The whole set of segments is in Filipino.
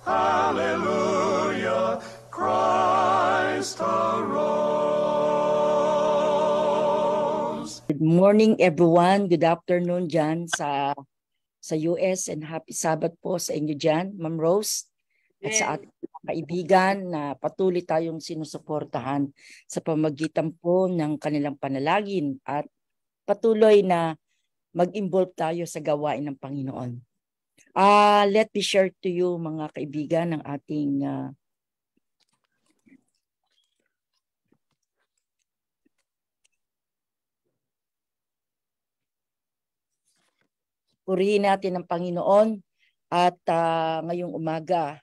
Hallelujah, Christ arose. Good morning everyone. Good afternoon dyan sa US and happy Sabbath po sa inyo dyan, Ma'am Rose. At sa ating mga kaibigan na patuloy tayong sinusuportahan sa pamagitan po ng kanilang panalangin at patuloy na mag-involve tayo sa gawain ng Panginoon. Let me share to you mga kaibigan ng ating purihin natin ang Panginoon at ngayong umaga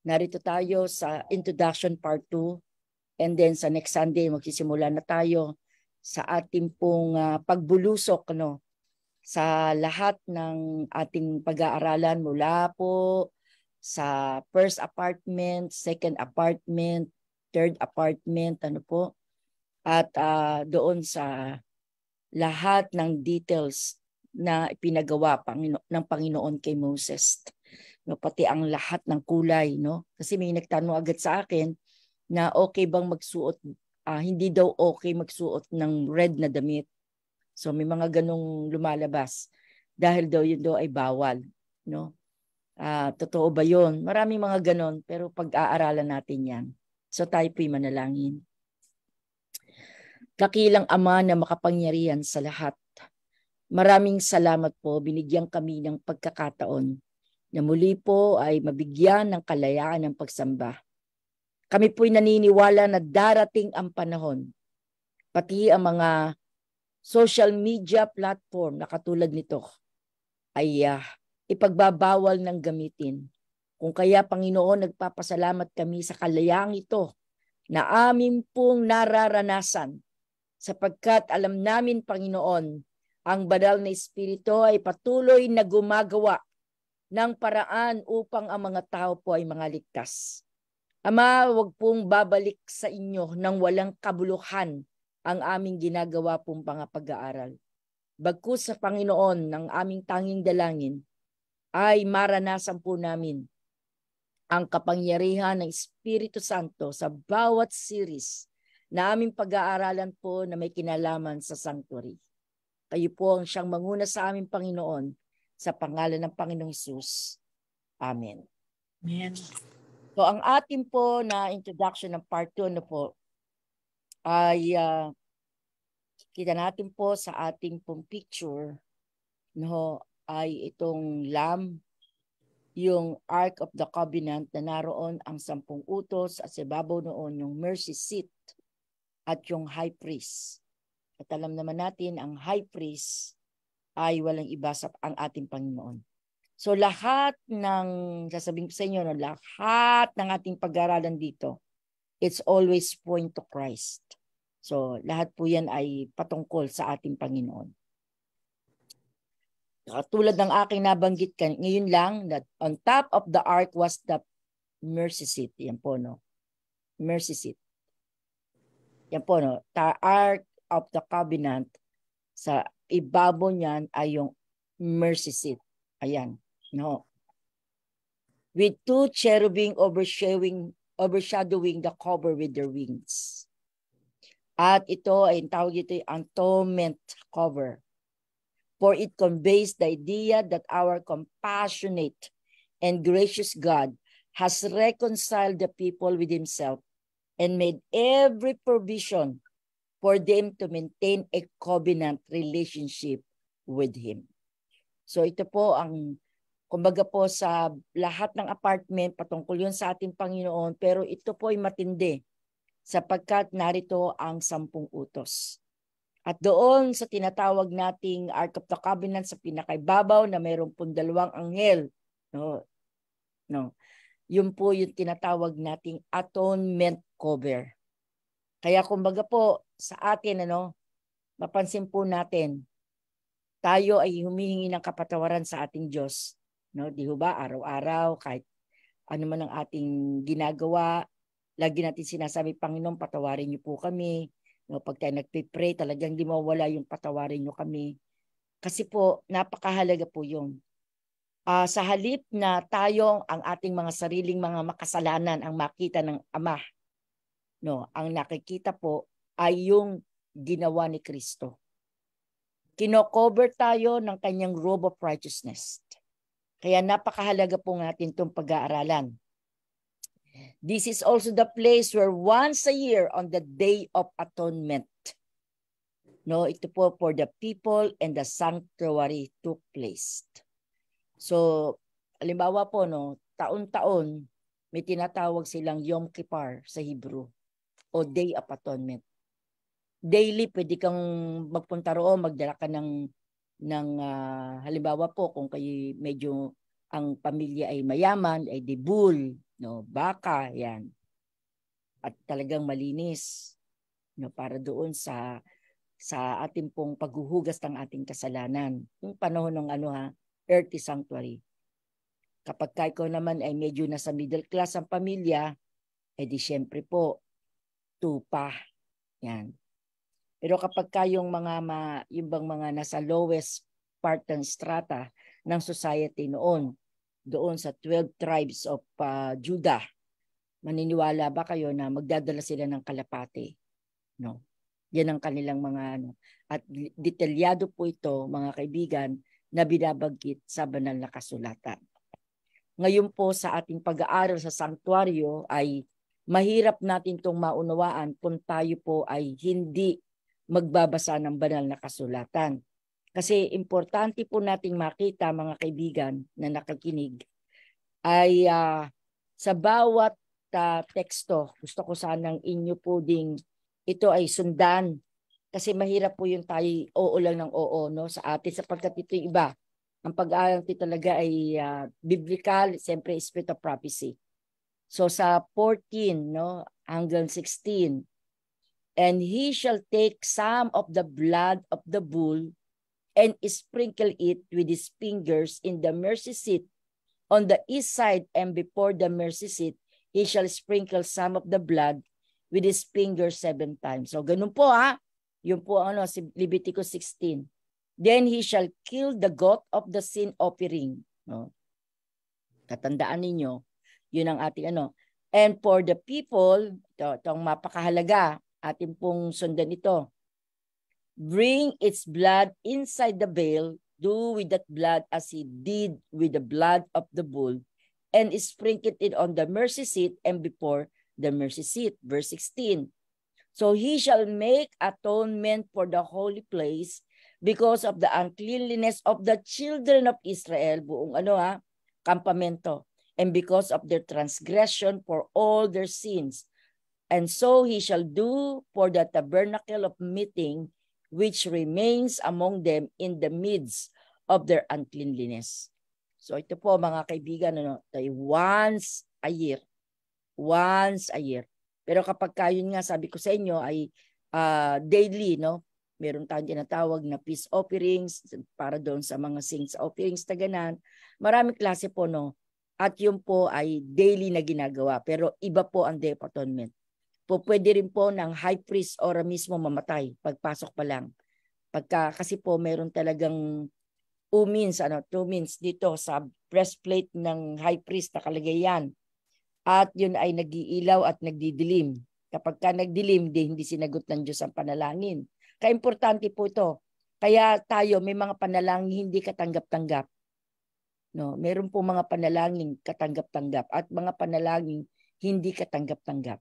narito tayo sa introduction part 2 and then sa next Sunday magsisimula na tayo sa ating pong pagbulusok sa lahat ng ating pag-aaralan mula po sa first apartment, second apartment, third apartment, at doon sa lahat ng details na ipinagawa ng Panginoon kay Moses. Pati ang lahat ng kulay. Kasi may nagtanong agad sa akin na okay bang magsuot, hindi daw okay magsuot ng red na damit. So may mga ganong lumalabas dahil daw yun daw ay bawal. Totoo ba yun? Maraming mga ganon pero pag-aaralan natin yan. So tayo po'y manalangin. Dakilang Ama na makapangyarihan sa lahat. Maraming salamat po, binigyan kami ng pagkakataon na muli po ay mabigyan ng kalayaan ng pagsamba. Kami po'y naniniwala na darating ang panahon, pati ang mga social media platform na katulad nito ay ipagbabawal ng gamitin. Kung kaya Panginoon, nagpapasalamat kami sa kalayaang ito na amin pong nararanasan sapagkat alam namin Panginoon, ang banal na Espiritu ay patuloy na gumagawa ng paraan upang ang mga tao po ay mga ligtas. Ama, huwag pong babalik sa inyo ng walang kabuluhan ang aming ginagawa pong mga pag-aaral. Bagkus sa Panginoon ng aming tanging dalangin ay maranasan po namin ang kapangyarihan ng Espiritu Santo sa bawat series na aming pag-aaralan po na may kinalaman sa sanctuary. Kayo po ang siyang manguna sa aming Panginoon sa pangalan ng Panginoong Hesus. Amen. Amen. So ang ating po na introduction ng part 2 ay kita natin po sa ating pong picture ay itong lamb, yung Ark of the Covenant na naroon ang 10 utos at sa ibabaw noon yung mercy seat at yung high priest. At alam naman natin, ang high priest ay walang iba sa ang ating Panginoon. So lahat ng, sasabihin ko sa inyo, lahat ng ating pag-aaralan dito, it's always point to Christ. So lahat po yan ay patungkol sa ating Panginoon. Tulad ng aking nabanggit ngayon lang, that on top of the ark was the mercy seat. Yan po, mercy seat. Yan po, the Ark of the Covenant, sa ibabaw niyan ay yung mercy seat. Ayan, with 2 cherubim overshadowing the cover with their wings. At ito ay tawag ito ang atonement cover. For it conveys the idea that our compassionate and gracious God has reconciled the people with himself and made every provision for them to maintain a covenant relationship with him. So ito po ang, kumbaga po sa lahat ng apartment, patungkol yun sa ating Panginoon, pero ito po ay matindi sapagkat narito ang 10 utos. At doon sa tinatawag nating Ark of the Covenant sa pinakaibabaw na mayroong pong 2 anghel, yun po yung tinatawag nating atonement cover. Kaya kumbaga po sa atin, mapansin po natin, tayo ay humihingi ng kapatawaran sa ating Diyos. Di ba? Araw-araw, kahit ano man ang ating ginagawa, lagi natin sinasabi, Panginoon, patawarin niyo po kami. Pag tayo nagpipray, talagang di mawala yung patawarin niyo kami. Kasi po, napakahalaga po yun. Sa halip na tayo ang ating mga sariling mga makasalanan ang makita ng Ama, no, ang nakikita po ay yung ginawa ni Kristo. Kino-cover tayo ng kanyang robe of righteousness. Kaya napakahalaga po natin itong pag-aaralan. This is also the place where once a year on the Day of Atonement, no, ito po for the people and the sanctuary took place. So, halimbawa po, no, taon-taon may tinatawag silang Yom Kippur sa Hebrew o Day of Atonement. Daily, pwede kang magpunta roon, magdala ka ng halimbawa po, kung kayo medyo ang pamilya ay mayaman, ay di bull, no, baka, yan. At talagang malinis, no, para doon sa ating pong paghuhugas ng ating kasalanan. Yung panahon ng earthly sanctuary. Kapag ikaw naman ay medyo nasa middle class ang pamilya, di syempre po, tupa. Yan. Pero kapag kayong yung bang mga nasa lowest part ng strata ng society noon, doon sa 12 tribes of Judah, maniniwala ba kayo na magdadala sila ng kalapate? No. Yan ang kanilang mga At detalyado po ito, mga kaibigan, na binabanggit sa banal na kasulatan. Ngayon po sa ating pag-aaral sa sanktuaryo ay mahirap natin itong maunawaan kung tayo po ay hindi magbabasa ng banal na kasulatan. Kasi importante po nating makita, mga kaibigan na nakikinig, ay sa bawat teksto, gusto ko sanang inyo po ding ito ay sundan. Kasi mahirap po yung tayo oo lang ng oo, no, sa atin, sapagkat ito yung iba. Ang pag-aaral talaga ay biblical, siyempre spirit of prophecy. So sa 14, no, hanggang 16, and he shall take some of the blood of the bull and sprinkle it with his fingers in the mercy seat on the east side, and before the mercy seat, he shall sprinkle some of the blood with his fingers 7 times. So ganun po Yun po si Leviticus 16. Then he shall kill the goat of the sin offering. No? Tatandaan ninyo, yun ang ating And for the people, itong mapakahalaga, ating pong sundan ito. Bring its blood inside the veil, do with that blood as he did with the blood of the bull, and sprinkle it on the mercy seat and before the mercy seat. Verse 16. So he shall make atonement for the holy place because of the uncleanliness of the children of Israel, buong kampamento, and because of their transgression for all their sins. And so he shall do for the tabernacle of meeting, which remains among them in the midst of their uncleanliness. So ito po, mga kaibigan, once a year. Once a year. Pero kapag yun nga, sabi ko sa inyo, ay daily, no? Meron tayong tinatawag na peace offerings para doon sa mga saints offerings, taganan. Maraming klase po, no? At yun po ay daily na ginagawa. Pero iba po ang Day of Atonement. Po pwede rin po ng high priest ora mismo mamatay pagpasok pa lang. Kasi po meron talagang 2 means dito sa breastplate ng high priest nakalagay yan. At yun ay nag-iilaw at nagdidilim. Kapag nagdilim, hindi sinagot ng Diyos ang panalangin. Kaya importante po ito. Kaya tayo may mga panalangin hindi katanggap-tanggap. No, meron po mga panalangin katanggap-tanggap at mga panalangin hindi katanggap-tanggap.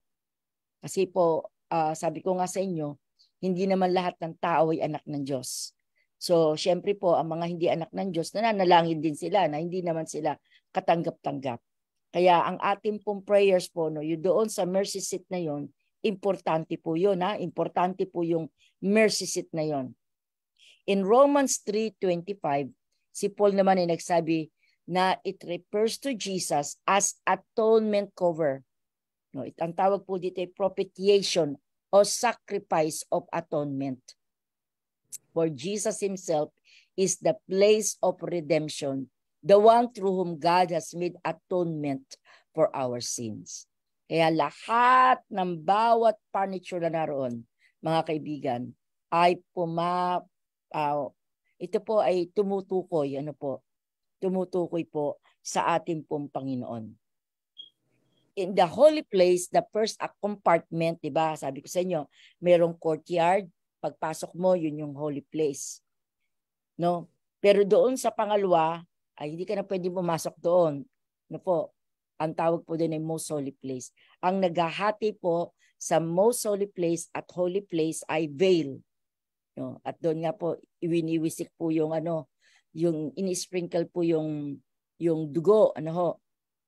Kasi po, sabi ko nga sa inyo, hindi naman lahat ng tao ay anak ng Diyos. So, syempre po, ang mga hindi anak ng Diyos, nananalangin din sila na hindi naman sila katanggap-tanggap. Kaya ang ating pong prayers po, yung doon sa mercy seat na yon, importante po yun. Importante po yung mercy seat na yon. In Romans 3:25, si Paul naman ay nagsabi na it refers to Jesus as atonement cover. No, ang tawag po dito ay propitiation o sacrifice of atonement. For Jesus himself is the place of redemption, the one through whom God has made atonement for our sins. Kaya lahat ng bawat furniture na naroon, mga kaibigan, ay ito po ay tumutukoy, tumutukoy po sa ating pong Panginoon. In the holy place, the first compartment, diba? Sabi ko sa inyo, merong courtyard. Pagpasok mo, yun yung holy place. No? Pero doon sa pangalawa, ay hindi ka na pwede pumasok doon. No po? Ang tawag po din ay most holy place. Ang naghahati po sa most holy place at holy place ay veil. No? At doon nga po, iwiniwisik po yung yung ini-sprinkle po yung dugo,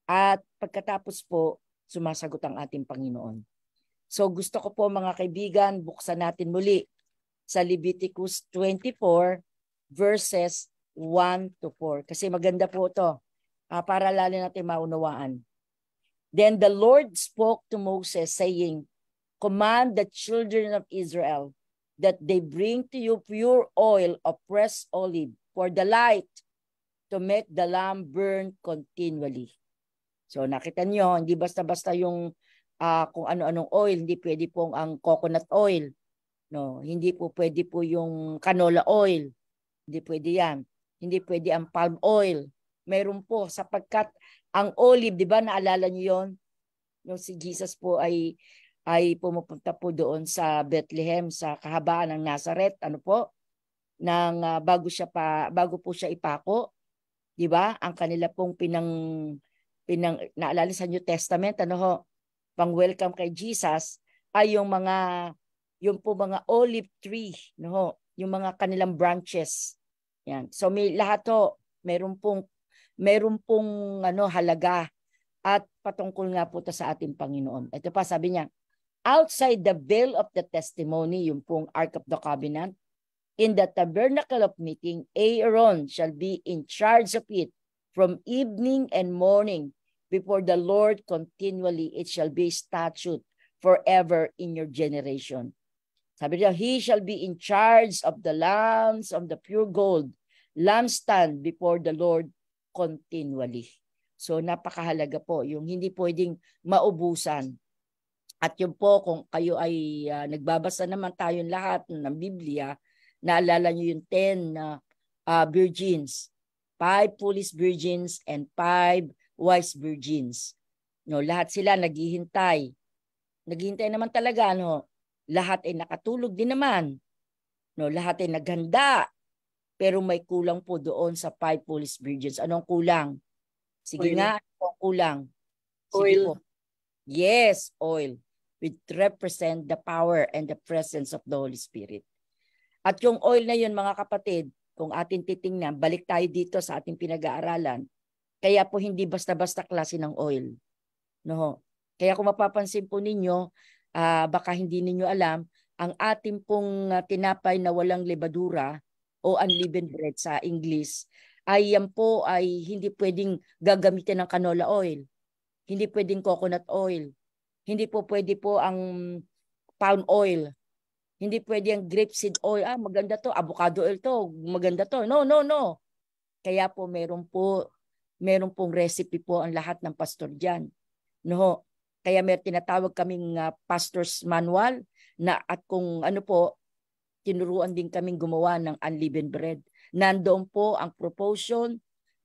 At pagkatapos po, sumasagot ang ating Panginoon. So gusto ko po mga kaibigan, buksan natin muli sa Leviticus 24 verses 1 to 4. Kasi maganda po ito para lalo natin maunawaan. Then the Lord spoke to Moses saying, command the children of Israel that they bring to you pure oil of pressed olive for the light to make the lamp burn continually. So nakita niyo, hindi basta-basta yung kung ano-anong oil, hindi pwede pong ang coconut oil. No, hindi po pwede po yung canola oil. Hindi pwede 'yan. Hindi pwede ang palm oil. Meron po sapagkat ang olive, 'di ba, naalala niyo 'yon? Nung si Jesus po ay pumupunta po doon sa Bethlehem sa kahabaan ng Nazareth, bago po siya ipako, 'di ba? Ang kanila pong naalala sa New Testament, pang welcome kay Jesus ay yung mga olive tree, yung mga kanilang branches. Yan. So may lahat meron pong halaga at patungkol nga po sa ating Panginoon. Ito pa sabi niya, outside the veil of the testimony, yung pong Ark of the Covenant, in the tabernacle of meeting, Aaron shall be in charge of it from evening and morning before the Lord continually. It shall be statute forever in your generation. Sabi niya, he shall be in charge of the lamps of the pure gold, lampstand before the Lord continually. So napakahalaga po, yung hindi pwedeng maubusan. At yun po, kung kayo ay nagbabasa naman tayong lahat ng Biblia, naalala nyo yung 10 virgins, 5 foolish virgins and 5 wise virgins. No, lahat sila naghihintay. Naghihintay naman talaga, Lahat ay nakatulog din naman. No, lahat ay naghanda. Pero may kulang po doon sa 5 foolish virgins. Anong kulang? Sige Oil. nga, anong kulang? Sige Oil. po. Yes, oil. Which represent the power and the presence of the Holy Spirit. At yung oil na yun, mga kapatid, kung atin titingnan, balik tayo dito sa ating pinag-aaralan. Kaya po hindi basta-basta klase ng oil. No? Kaya kung mapapansin po ninyo, baka hindi ninyo alam, ang ating pong tinapay na walang lebadura o unleavened bread sa English, ay yan po ay hindi pwedeng gagamitin ng canola oil. Hindi pwedeng coconut oil. Hindi po pwede po ang palm oil. Hindi pwede ang grapeseed oil. Maganda to. Avocado oil to. Maganda to. No, no, no. Kaya po meron pong recipe po ang lahat ng pastor dyan. No? Kaya may tinatawag kaming pastor's manual at kung tinuruan din kaming gumawa ng unleavened bread. Nandoon po ang proportion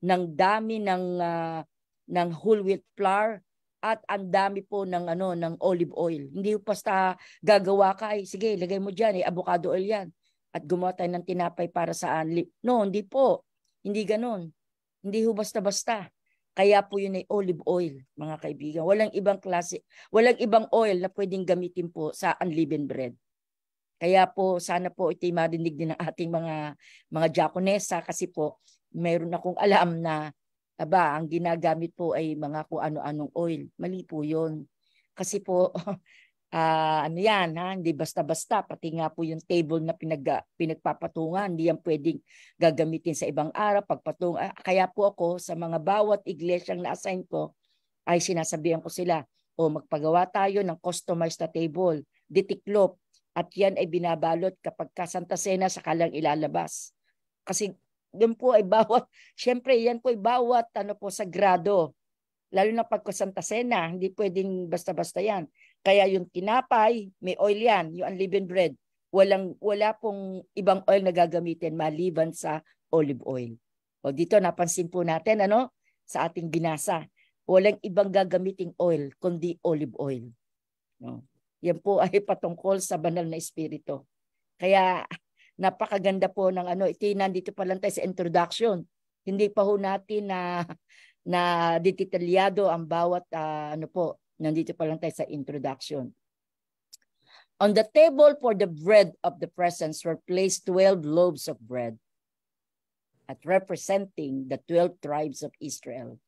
ng dami ng whole wheat flour at ang dami po ng olive oil. Hindi basta gagawa ka sige, lagay mo diyan avocado oil 'yan at gumawa tayo ng tinapay para sa No, hindi po. Hindi ganoon. Hindi ho basta-basta. Kaya po yun ay olive oil, mga kaibigan. Walang ibang oil na pwedeng gamitin po sa unleavened bread. Kaya po sana po ito'y marinig din ng ating mga diakonesa kasi po mayroon akong alam na ang ginagamit po ay mga kung ano-anong oil. Mali po yun. Kasi po hindi basta-basta, pati nga po yung table na pinagpapatungan, hindi yan pwedeng gagamitin sa ibang araw, kaya po ako sa mga bawat iglesyang na-assign ko, ay sinasabihan ko sila, magpagawa tayo ng customized na table, ditiklop, at yan ay binabalot kapag Santa Cena sa kalang ilalabas. Kasi yun po ay syempre yan po ay bawat sagrado. Lalo na pagka Santa Cena, hindi pwedeng basta-basta yan. Kaya yung tinapay, may oil yan, yung unleavened bread. Wala pong ibang oil na gagamitin maliban sa olive oil. O dito napansin po natin sa ating binasa, walang ibang gagamiting oil kundi olive oil. No? Yan po ay patungkol sa banal na espiritu. Kaya napakaganda po ng ito nandito pa lang tayo sa introduction. Hindi pa ho natin na detailyado ang bawat nandito pa lang tayo sa introduction. On the table for the bread of the presence were placed 12 loaves of bread, at representing the 12 tribes of Israel.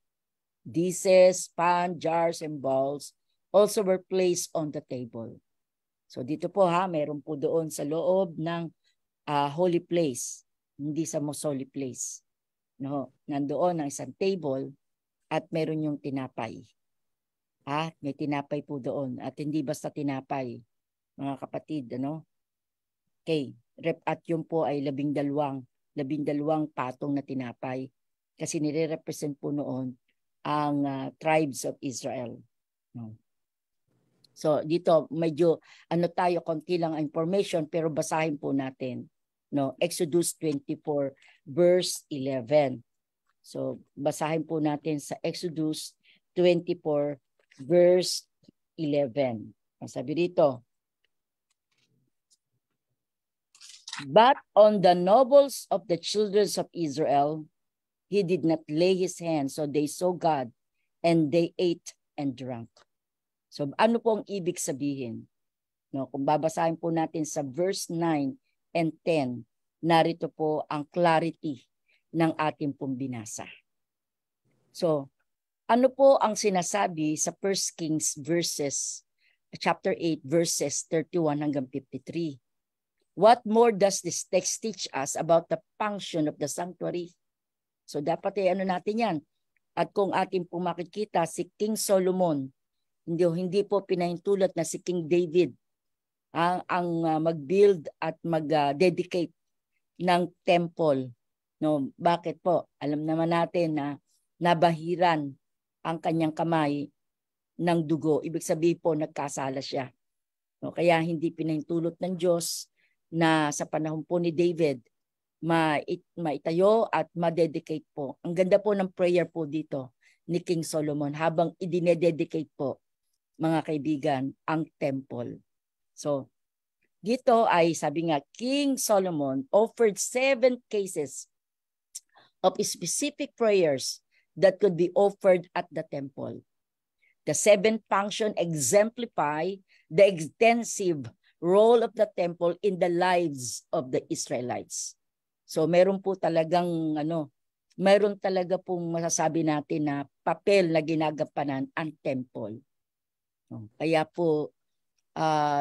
Dishes, pan, jars, and bowls also were placed on the table. So dito po meron po doon sa loob ng holy place, hindi sa most holy place. No, nandoon ang isang table at meron yung tinapay. May tinapay po doon at hindi basta tinapay, mga kapatid, Okay, at yun po ay 12 patong na tinapay kasi nire-represent po noon ang tribes of Israel. No? So dito medyo tayo konti lang information pero basahin po natin. No, Exodus 24 verse 11. So basahin po natin sa Exodus 24 verse 11. Ang sabi dito, but on the nobles of the children of Israel, he did not lay his hands, so they saw God, and they ate and drank. So ano po ang ibig sabihin? No, kung babasahin po natin sa verse 9 and 10, narito po ang clarity ng ating pong binasa. So, ano po ang sinasabi sa 1 Kings chapter 8 verses 31 hanggang 53? What more does this text teach us about the function of the sanctuary? So dapat natin yan. At kung ating po makikita, si King Solomon, hindi po pinahintulot na si King David ang mag-build at mag-dedicate ng temple. No, bakit po? Alam naman natin na nabahiran ang kanyang kamay ng dugo. Ibig sabihin po, nagkasala siya. No, kaya hindi pinahintulot ng Diyos na sa panahon po ni David, maitayo at ma-dedicate po. Ang ganda po ng prayer po dito ni King Solomon habang idinededicate po, mga kaibigan, ang temple. So, dito ay sabi nga, King Solomon offered 7 cases of specific prayers that could be offered at the temple. The 7 functions exemplify the extensive role of the temple in the lives of the Israelites. So meron po talagang meron talaga pong masasabi natin na papel na ginagampanan ang temple. Kaya po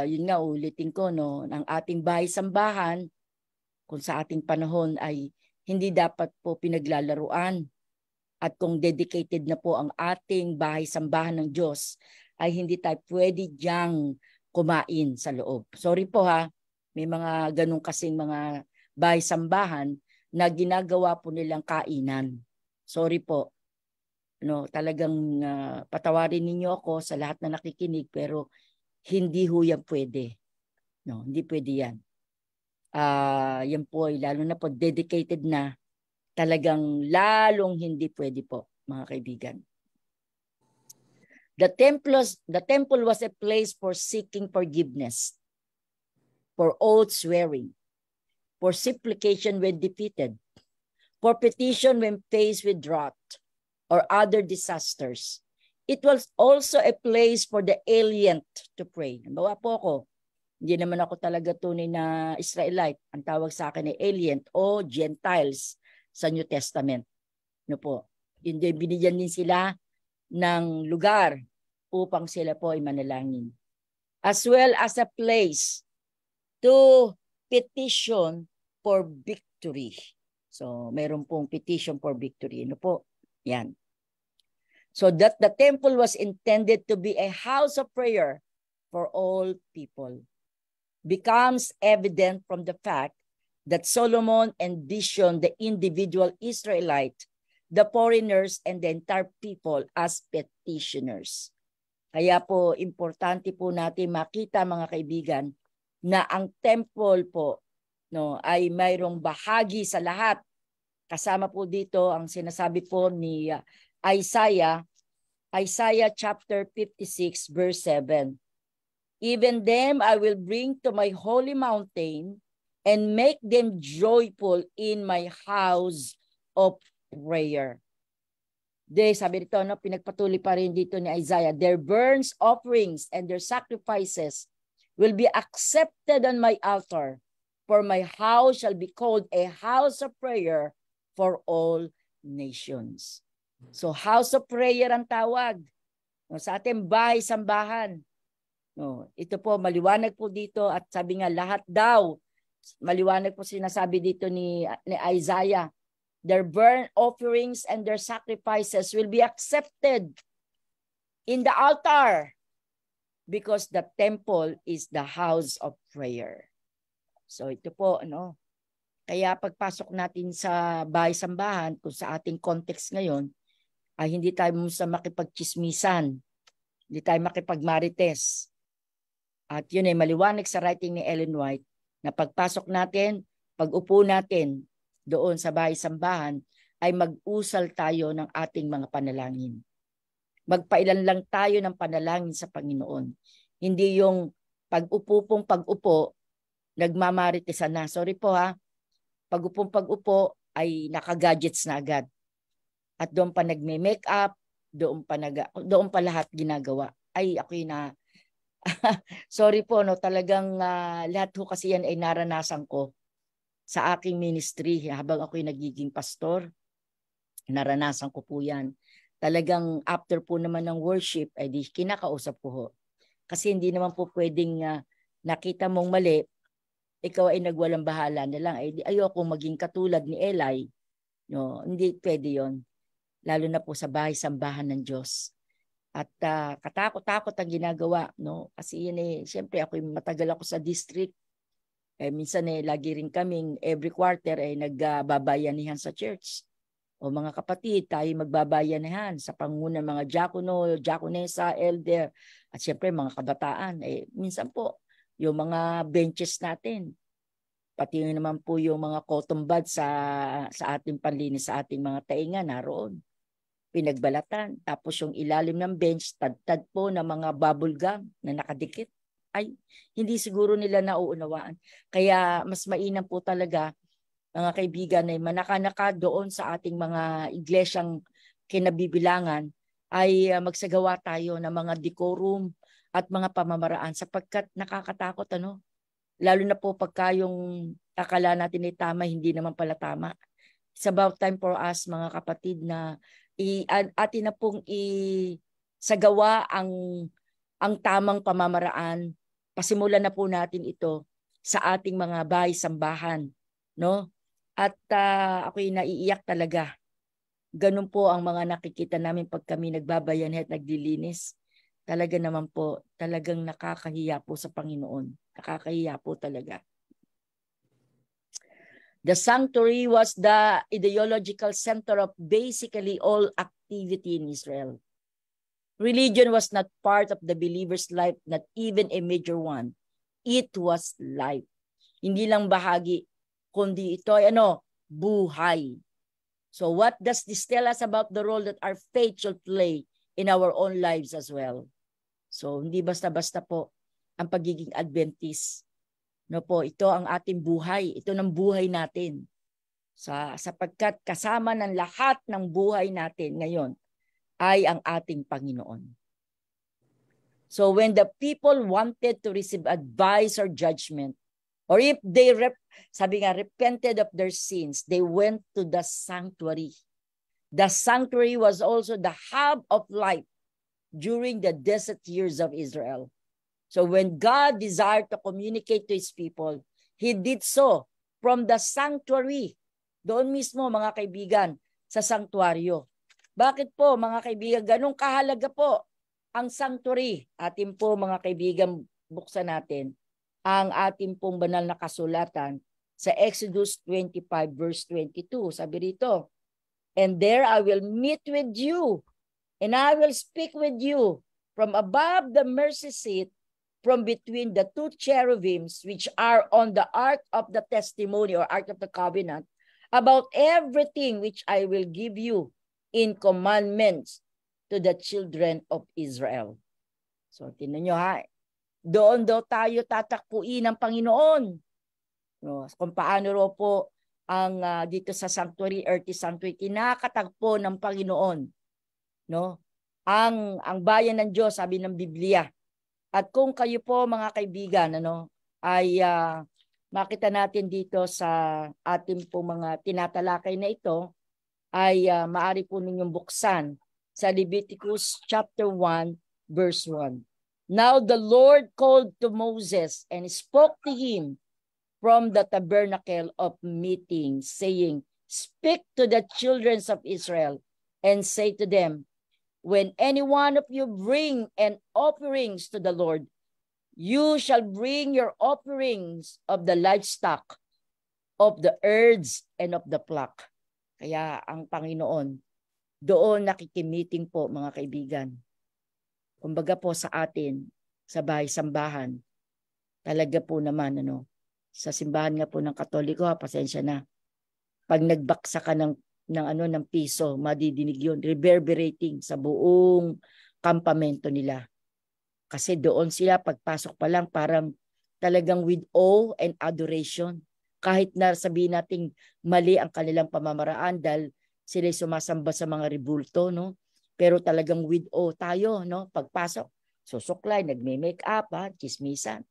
yun nga ulitin ko ang ating bahay-sambahan kung sa ating panahon ay hindi dapat po pinaglalaruan. At kung dedicated na po ang ating bahay-sambahan ng Diyos ay hindi tayo pwede diyang kumain sa loob. Sorry po may mga ganun kasing mga bahay-sambahan na ginagawa po nilang kainan. Sorry po. Talagang patawarin ninyo ako sa lahat na nakikinig pero hindi ho yan pwede. Hindi pwede yan. Yan po ay lalo na po dedicated na talagang lalong hindi pwede po, mga kaibigan. The temple was a place for seeking forgiveness, for oath swearing, for supplication when defeated, for petition when faced with drought or other disasters. It was also a place for the alien to pray. Nabawa po ako, hindi naman ako talaga tunay na Israelite. Ang tawag sa akin ay alien o Gentiles sa New Testament. Hindi, binigyan din sila ng lugar upang sila po ay manalangin. As well as a place to petition for victory. So, meron pong petition for victory. Yan. So that the temple was intended to be a house of prayer for all people. Becomes evident from the fact that Solomon envisioned the individual Israelite, the foreigners, and the entire people as petitioners. Kaya po, importante po natin makita, mga kaibigan, na ang temple po ay mayroong bahagi sa lahat Kasama po dito ang sinasabi po ni Isaiah chapter 56 verse 7. Even them I will bring to my holy mountain and make them joyful in my house of prayer. Sabi dito, pinagpatuloy pa rin dito ni Isaiah, their burnt offerings and their sacrifices will be accepted on my altar, for my house shall be called a house of prayer for all nations. So house of prayer ang tawag. Sa ating bahay-sambahan. Ito po, maliwanag po dito at sabi nga lahat daw, maliwanag po sinasabi dito ni Isaiah, their burnt offerings and their sacrifices will be accepted in the altar because the temple is the house of prayer. So ito po, kaya pagpasok natin sa bahay-sambahan, kung sa ating context ngayon, ay hindi tayo sa makipagchismisan, hindi tayo makipagmarites. At yun ay maliwanag sa writing ni Ellen White na pagpasok natin, pag-upo natin doon sa bahay-sambahan, ay mag-usal tayo ng ating mga panalangin. Magpailan lang tayo ng panalangin sa Panginoon. Hindi yung pag-upo, nagmamaritesan na. Sorry po ha. Pag-upo ay naka-gadgets na agad. At doon pa nagme-make up, doon pa lahat ginagawa. Ay, ako'y na sorry po, talagang lahat ho kasi yan ay naranasan ko sa aking ministry habang ako'y nagiging pastor. Naranasan ko po yan. Talagang after po naman ng worship, ay di kinakausap ko ho. Kasi hindi naman po pwedeng nakita mong mali, ikaw ay nagwalang bahala na lang. Ay di ayoko maging katulad ni Eli. Hindi pwede yon. Lalo na po sa bahay-sambahan ng Diyos. At katakot-takot ang ginagawa, Kasi yun siyempre matagal ako sa district. Minsan lagi rin kaming every quarter nagbabayanihan sa church. O mga kapatid, tayo magbabayanihan sa panguna mga diakono, diakonesa, elder, at siyempre mga kabataan. Minsan po, yung mga benches natin, pati naman po yung mga cotton buds sa ating panlinis, sa ating mga tainga naroon. Pinagbalatan. Tapos yung ilalim ng bench, tad-tad po ng mga bubble gum na nakadikit. Ay, hindi siguro nila nauunawaan. Kaya mas mainam po talaga, mga kaibigan, ay manaka-naka doon sa ating mga iglesyang kinabibilangan, ay magsagawa tayo ng mga decorum at mga pamamaraan sapagkat nakakatakot, Lalo na po pagka yung akala natin ay tama, hindi naman pala tama. It's about time for us, mga kapatid, na atin na pong isagawa ang tamang pamamaraan. Pasimulan na po natin ito sa ating mga bahay-sambahan, At ako'y naiiyak talaga. Ganun po ang mga nakikita namin pag kami nagbabayan at naglilinis. Talaga naman po, talagang nakakahiya po sa Panginoon. Nakakahiya po talaga. The sanctuary was the ideological center of basically all activity in Israel. Religion was not part of the believer's life, not even a major one. It was life. Hindi lang bahagi, kundi ito ay buhay. So what does this tell us about the role that our faith should play in our own lives as well? So hindi basta-basta po ang pagiging Adventist. Ito ang ating buhay. Ito ng buhay natin. Sapagkat kasama ng lahat ng buhay natin ngayon ay ang ating Panginoon. So when the people wanted to receive advice or judgment, or if they repented of their sins, they went to the sanctuary. The sanctuary was also the hub of life during the desert years of Israel. So when God desired to communicate to His people, He did so from the sanctuary. Doon mismo, mga kaibigan, sa sanctuaryo. Bakit po, mga kaibigan, ganun kahalaga po ang sanctuary? Atin po, mga kaibigan, buksan natin ang ating pong banal na kasulatan sa Exodus 25 verse 22. Sabi rito, and there I will meet with you, and I will speak with you from above the mercy seat, from between the two cherubims which are on the ark of the testimony or ark of the covenant. about everything which I will give you in commandments to the children of Israel. So, tingnan nyo ha, doon daw tayo tatakpuin ng Panginoon. No, kung paano raw po ang dito sa sanctuary, earthly sanctuary, kinakatagpo ng Panginoon. No? Ang bayan ng Diyos, sabi ng Biblia. At kung kayo po mga kaibigan, ay makita natin dito sa ating po mga tinatalakay na ito, ay maaari po ninyong buksan sa Leviticus chapter 1, verse 1. Now the Lord called to Moses and spoke to him from the tabernacle of meeting, saying, speak to the children of Israel and say to them, when any one of you bring an offerings to the Lord, you shall bring your offerings of the livestock, of the herds, and of the flock. Kaya ang Panginoon, doon nakikimiting po mga kaibigan. Kumbaga po sa atin, sa bahay-sambahan, talaga po naman, sa simbahan nga po ng Katoliko, pasensya na. Pag nagbaksa ka ng piso, madidinig yun, reverberating sa buong kampamento nila. Kasi doon sila, pagpasok pa lang, parang talagang with awe and adoration. Kahit na sabihin nating mali ang kanilang pamamaraan dahil sila sumasamba sa mga rebulto, no? Pero talagang with awe tayo, no? Pagpasok, susuklay, nagme-make up, chismisan,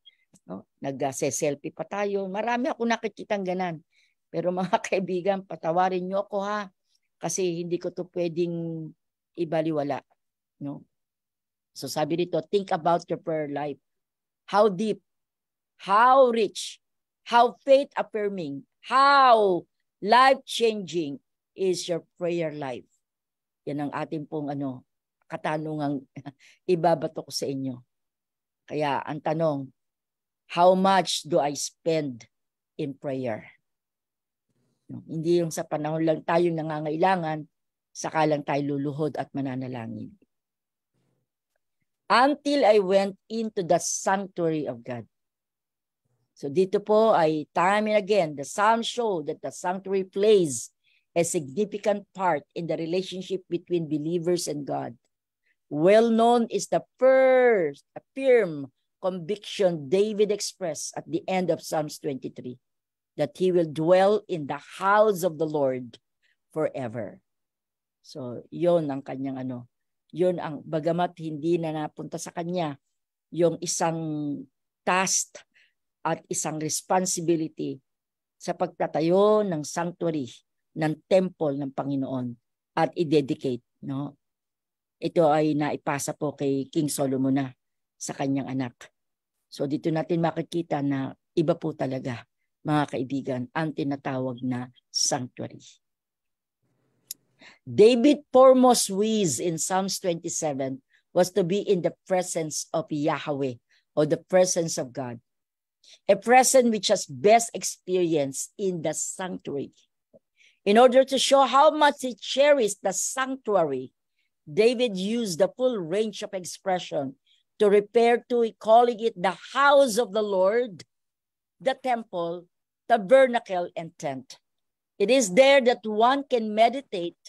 no? Nag-selfie pa tayo. Marami ako nakikitang ganan. Pero mga kaibigan, patawarin niyo ako ha, kasi hindi ko to pwedeng ibaliwala, no? So sabi dito, think about your prayer life. How deep, how rich, how faith-affirming, how life-changing is your prayer life. Yan ang ating pong katanungang ibabato ko sa inyo. Kaya ang tanong, how much do I spend in prayer? Hindi yung sa panahon lang tayo nangangailangan, saka lang tayo luluhod at mananalangin. Until I went into the sanctuary of God. So dito po ay time and again, the Psalms show that the sanctuary plays a significant part in the relationship between believers and God. Well known is the first firm conviction David expressed at the end of Psalms 23, that he will dwell in the house of the Lord forever. So yon ang kanyang yon ang bagamat hindi na napunta sa kanya yung isang task at isang responsibility sa pagtatayo ng sanctuary, ng temple ng Panginoon at i-dedicate, no? Ito ay naipasa po kay King Solomon na sa kanyang anak. So dito natin makikita na iba po talaga, mga kaibigan, ang tinatawag na sanctuary. David's foremost wish in Psalms 27 was to be in the presence of Yahweh, or the presence of God. A presence which has best experience in the sanctuary. In order to show how much he cherished the sanctuary, David used the full range of expression to refer to, calling it the house of the Lord, the temple, tabernacle, and tent. It is there that one can meditate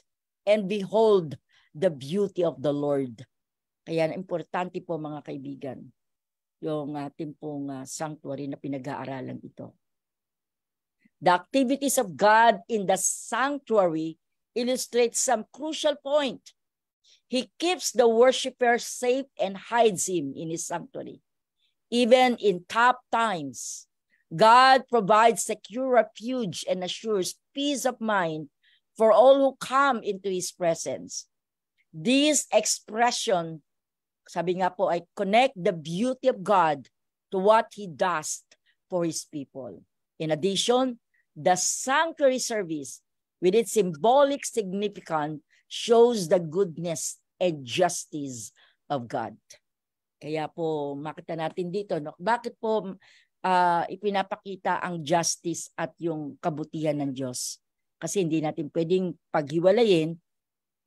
and behold the beauty of the Lord. Kaya importante po mga kaibigan, yung ating pong sanctuary na pinag-aaralan ito. The activities of God in the sanctuary illustrate some crucial point. He keeps the worshiper safe and hides him in his sanctuary. Even in tough times, God provides secure refuge and assures peace of mind for all who come into his presence. This expression, sabi nga po, ay connect the beauty of God to what he does for his people. In addition, the sanctuary service, with its symbolic significance, shows the goodness and justice of God. Kaya po, makita natin dito, no? Bakit po ipinapakita ang justice at yung kabutihan ng Diyos? Kasi hindi natin pwedeng paghiwalayin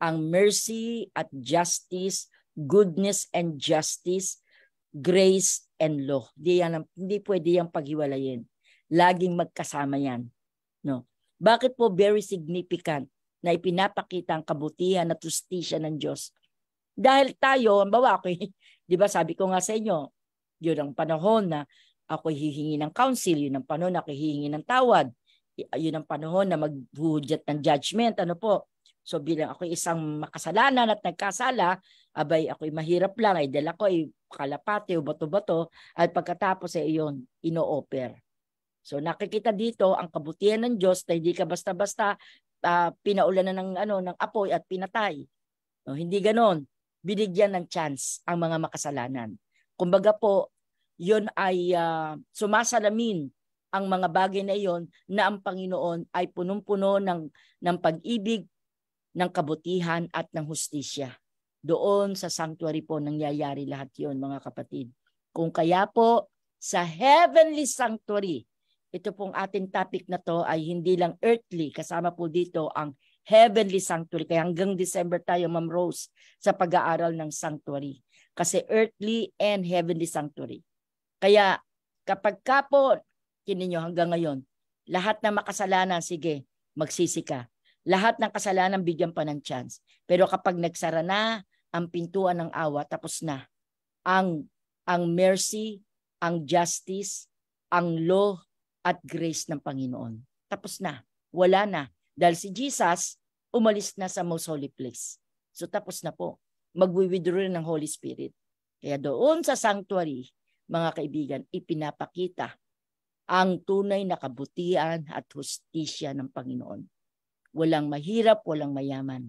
ang mercy at justice, goodness and justice, grace and law. Hindi pwede yung paghiwalayin. Laging magkasama yan. No? Bakit po very significant na ipinapakita ang kabutihan at justisya ng Diyos? Dahil tayo, ang bawa ko, di ba sabi ko nga sa inyo, yun ang panahon na ako hihingi ng counsel, yun ang panahon na ako hihingi ng tawad, yun ang panahon na maghuhudyat ng judgment, ano po. So bilang ako isang makasalanan at nagkasala, abay ako'y mahirap lang, ay dala ko ay kalapate o bato-bato, at pagkatapos ay iyon, ino-offer. So nakikita dito ang kabutihan ng Diyos na hindi ka basta-basta pinaulanan ng apoy at pinatay. No, hindi ganon. Binigyan ng chance ang mga makasalanan. Kumbaga po, yun ay sumasalamin ang mga bagay na iyon na ang Panginoon ay punong-puno ng pag-ibig, ng kabutihan at ng hustisya. Doon sa sanctuary po nangyayari lahat yun, mga kapatid. Kung kaya po sa heavenly sanctuary, ito pong ating topic na to ay hindi lang earthly, kasama po dito ang heavenly sanctuary. Kaya hanggang December tayo, Ma'am Rose, sa pag-aaral ng sanctuary. Kasi earthly and heavenly sanctuary. Kaya kapag ka po, kininyo hanggang ngayon, lahat na makasalanan, sige, magsisi ka. Lahat ng kasalanan, bigyan pa ng chance. Pero kapag nagsara na ang pintuan ng awa, tapos na. Ang mercy, ang justice, ang law, at grace ng Panginoon. Tapos na. Wala na. Dahil si Jesus, umalis na sa most holy place. So tapos na po. Magwi-withdraw ng Holy Spirit. Kaya doon sa sanctuary, mga kaibigan, ipinapakita ang tunay na kabutihan at hustisya ng Panginoon. Walang mahirap, walang mayaman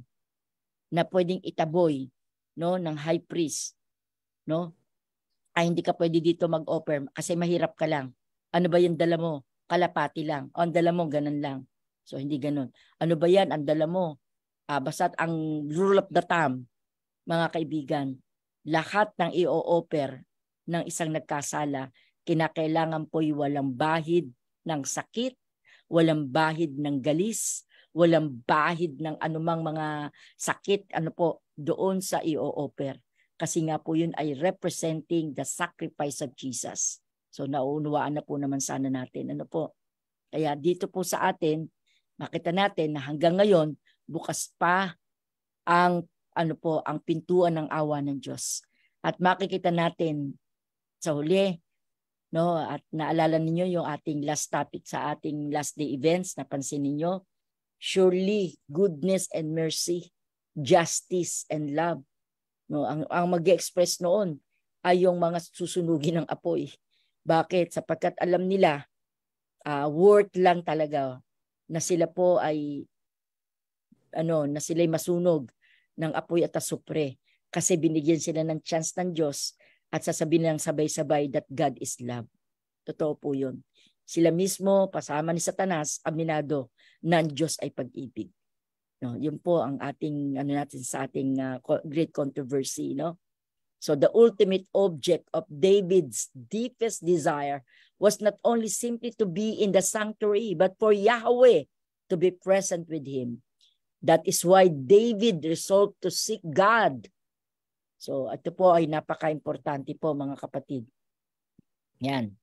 na pwedeng itaboy, no, ng high priest, no? Ay hindi ka pwede dito mag-offer kasi mahirap ka lang. Ano ba yung dala mo? Kalapati lang. O ang dala mo, ganun lang. So hindi ganun. Ano ba yan? Ang dala mo? Basta't ang rule of the thumb, mga kaibigan, lahat ng i-offer ng isang nagkasala, kinakailangan po'y walang bahid ng sakit, walang bahid ng galis, walang bahid ng anumang mga sakit, ano po, doon sa i-offer. Kasi nga po yun ay representing the sacrifice of Jesus. So nauunawaan na po naman sana natin. Ano po? Kaya dito po sa atin, makita natin na hanggang ngayon, bukas pa ang ang pintuan ng awa ng Diyos. At makikita natin sa huli, no, at naalala ninyo yung ating last topic sa ating last day events, napansin ninyo, surely goodness and mercy, justice and love. No, ang mag-express noon ay yung mga susunugin ng apoy. Bakit? Sapagkat alam nila, worth lang talaga na sila po ay na sila'y masunog ng apoy at asupre kasi binigyan sila ng chance ng Diyos at sasabihin nilang sabay-sabay that God is love. Totoo po yun. Sila mismo, pasama ni Satanas, aminado na ang Diyos ay pag-ibig. No, yun po ang ating natin sa ating great controversy, no? So the ultimate object of David's deepest desire was not only simply to be in the sanctuary, but for Yahweh to be present with him. That is why David resolved to seek God. So ito po ay napaka-importante po, mga kapatid. Yan.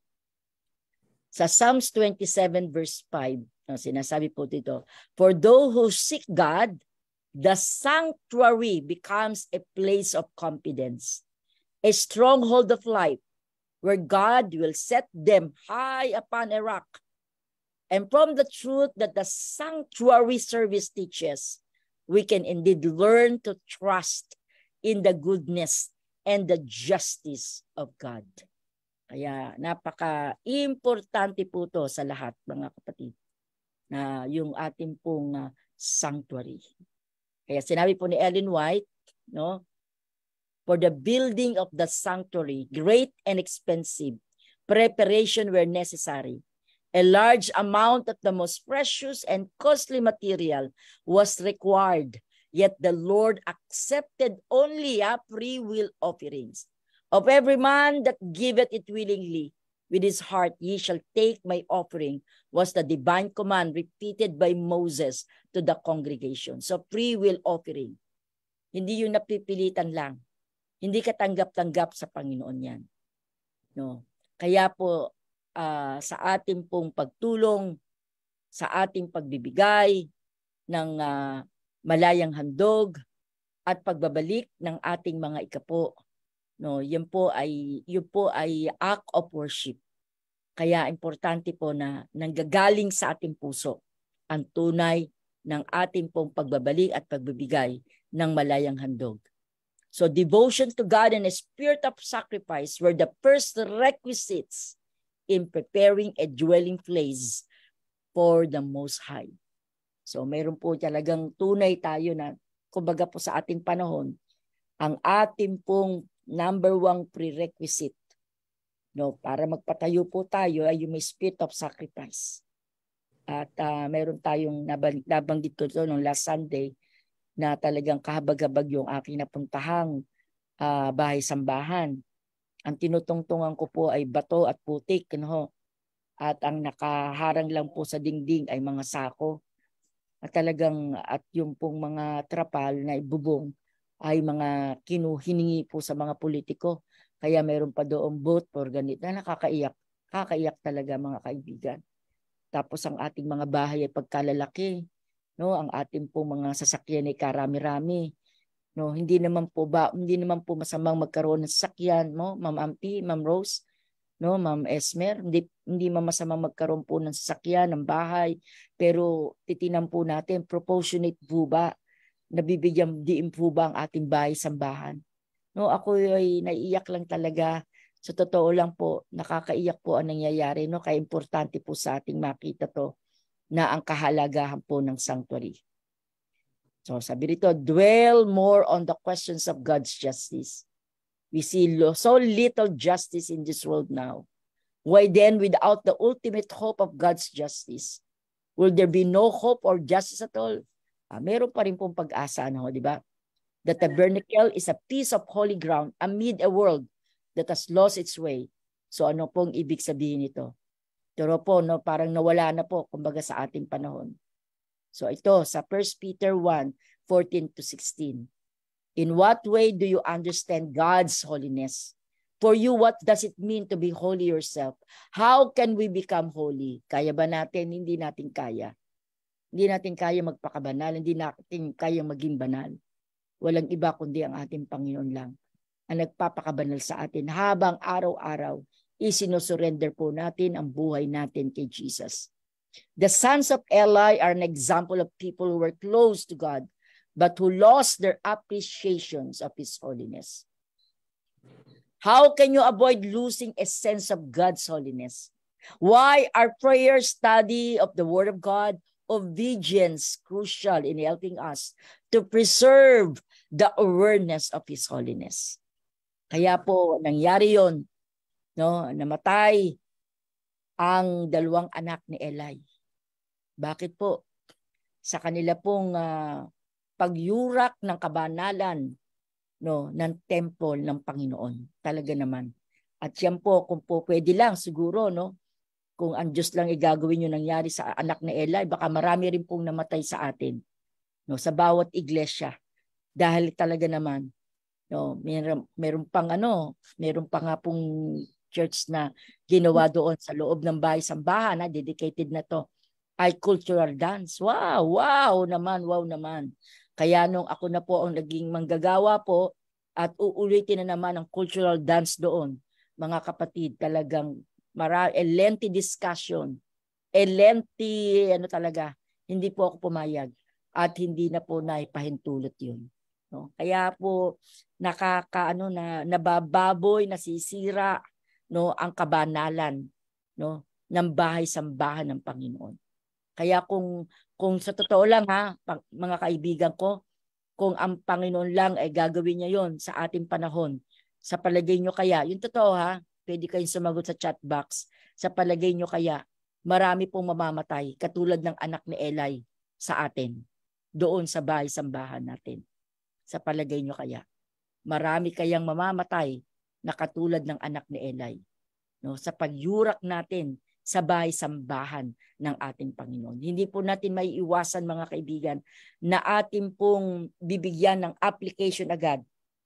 Sa Psalms 27 verse 5, sinasabi po dito, for those who seek God, the sanctuary becomes a place of confidence, a stronghold of life, where God will set them high upon a rock. And from the truth that the sanctuary service teaches, we can indeed learn to trust in the goodness and the justice of God. Kaya napaka-importante po to sa lahat, mga kapatid, na yung ating pong sanctuary. Kaya sinabi po ni Ellen White, no, for the building of the sanctuary, great and expensive preparation were necessary. A large amount of the most precious and costly material was required, yet the Lord accepted only free will offerings. Of every man that giveth it willingly, with his heart ye shall take my offering, was the divine command repeated by Moses to the congregation. So free will offering. Hindi yung napipilitan lang. Hindi ka tanggap-tanggap sa Panginoon yan. No? Kaya po sa ating pong pagtulong sa ating pagbibigay ng malayang handog at pagbabalik ng ating mga ikapo. No, yun po ay act of worship. Kaya importante po na nanggagaling sa ating puso ang tunay ng ating pong pagbabalik at pagbibigay ng malayang handog. So devotion to God and a spirit of sacrifice were the first requisites in preparing a dwelling place for the Most High. So mayroon po talagang tunay tayo na, kumbaga po sa ating panahon, ang ating pong number 1 prerequisite, no, para magpatayo po tayo ay yung spirit of sacrifice. At mayroon tayong nabanggit ko ito nung last Sunday na talagang kahabag-habag yung aking napuntahang bahay-sambahan. Ang tinutungtungan ko po ay bato at putik, no? At ang nakaharang lang po sa dingding ay mga sako. At talagang at yung pong mga trapal na ibubong ay mga hiningi po sa mga politiko. Kaya mayroon pa doon vote for ganito na nakakaiyak. Kakaiyak talaga mga kaibigan. Tapos ang ating mga bahay ay pagkalalaki, no, ang ating po mga sasakyan ay karami-rami. No, hindi naman po masamang magkaroon ng sasakyan, no, Ma'am Ampi, Ma'am Rose, no, Ma'am Esmer, hindi masamang magkaroon po ng sasakyan, ng bahay, pero titinan po natin proportionate po ba, nabibigyan diin po ba ang ating bahay-sambahan. No, ako ay naiiyak lang talaga. Sa totoo lang po, nakakaiyak po ang nangyayari, no, kaya importante po sa ating makita to na ang kahalagahan po ng sanctuary. So sabi rito, dwell more on the questions of God's justice. We see so little justice in this world now. Why then, without the ultimate hope of God's justice, will there be no hope or justice at all? Meron pa rin pong pag-asa, no, di ba? The tabernacle is a piece of holy ground amid a world that has lost its way. So ano pong ibig sabihin nito? Pero po, no, parang nawala na po, kumbaga sa ating panahon. So ito, sa 1 Peter 1:14-16. In what way do you understand God's holiness? For you, what does it mean to be holy yourself? How can we become holy? Kaya ba natin? Hindi natin kaya. Hindi natin kaya magpakabanal. Hindi natin kaya maging banal. Walang iba kundi ang ating Panginoon lang ang nagpapakabanal sa atin habang araw-araw isinusurrender po natin ang buhay natin kay Jesus. The sons of Eli are an example of people who were close to God but who lost their appreciations of His holiness. How can you avoid losing a sense of God's holiness? Why are prayer, study of the Word of God, obedience crucial in helping us to preserve the awareness of His holiness? Kaya po nangyari yon, no, namatay ang 2 anak ni Eli. Bakit po? Sa kanila pong pagyurak ng kabanalan, no, ng temple ng Panginoon. Talaga naman. At yan po, kung po pwede lang siguro, no, kung ang Diyos lang igagawin yung nangyari sa anak ni Eli, baka marami rin pong namatay sa atin, no, sa bawat iglesia. Dahil talaga naman, no, meron pa nga pong church na ginawa doon sa loob ng bahay-sambahan, dedicated na to ay cultural dance. Wow naman. Kaya nung ako na po ang naging manggagawa po at uulitin na naman ang cultural dance doon, mga kapatid, talagang lengthy discussion, lengthy talaga, hindi po ako pumayag at hindi na po naipahintulot yun. No? Kaya po nabababoy, nasisira, no, ang kabanalan, no, ng bahay-sambahan ng Panginoon. Kaya kung sa totoo lang mga kaibigan ko, kung ang Panginoon lang ay gagawin niya yon sa ating panahon, sa palagay nyo kaya, yung totoo pwede kayong sumagot sa chat box, sa palagay nyo kaya, marami pong mamamatay katulad ng anak ni Eli sa atin, doon sa bahay-sambahan natin. Sa palagay nyo kaya, marami kayang mamamatay na katulad ng anak ni Eli, no, sa pagyurak natin sa bahay-sambahan ng ating Panginoon. Hindi po natin maiiwasan, mga kaibigan, na ating pong bibigyan ng application agad,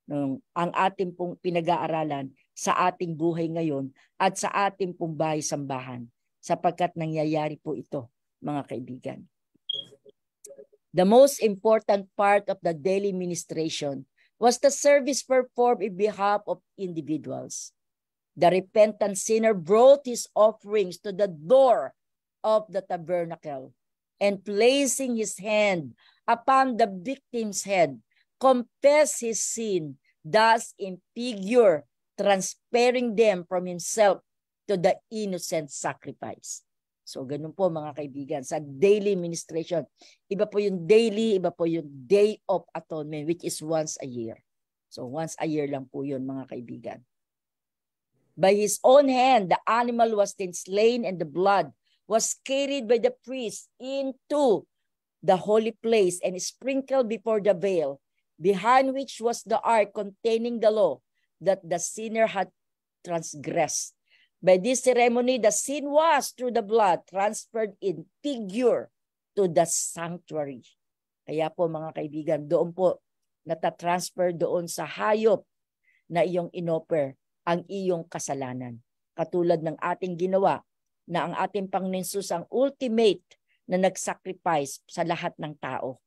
no, ang ating pong pinag-aaralan sa ating buhay ngayon at sa ating pong bahay-sambahan, sapagkat nangyayari po ito mga kaibigan. The most important part of the daily ministration was the service performed in behalf of individuals. The repentant sinner brought his offerings to the door of the tabernacle and placing his hand upon the victim's head, confessed his sin, thus in figure transferring them from himself to the innocent sacrifice. So ganun po mga kaibigan, sa daily ministration. Iba po yung daily, iba po yung Day of Atonement, which is once a year. So once a year lang po yun mga kaibigan. By his own hand, the animal was then slain and the blood was carried by the priest into the holy place and sprinkled before the veil, behind which was the ark containing the law that the sinner had transgressed. By this ceremony, the sin was, through the blood, transferred in figure to the sanctuary. Kaya po mga kaibigan, doon po natatransfer doon sa hayop na iyong inoffer ang iyong kasalanan. Katulad ng ating ginawa na ang ating Panginoon Jesus ang ultimate na nag-sacrifice sa lahat ng tao.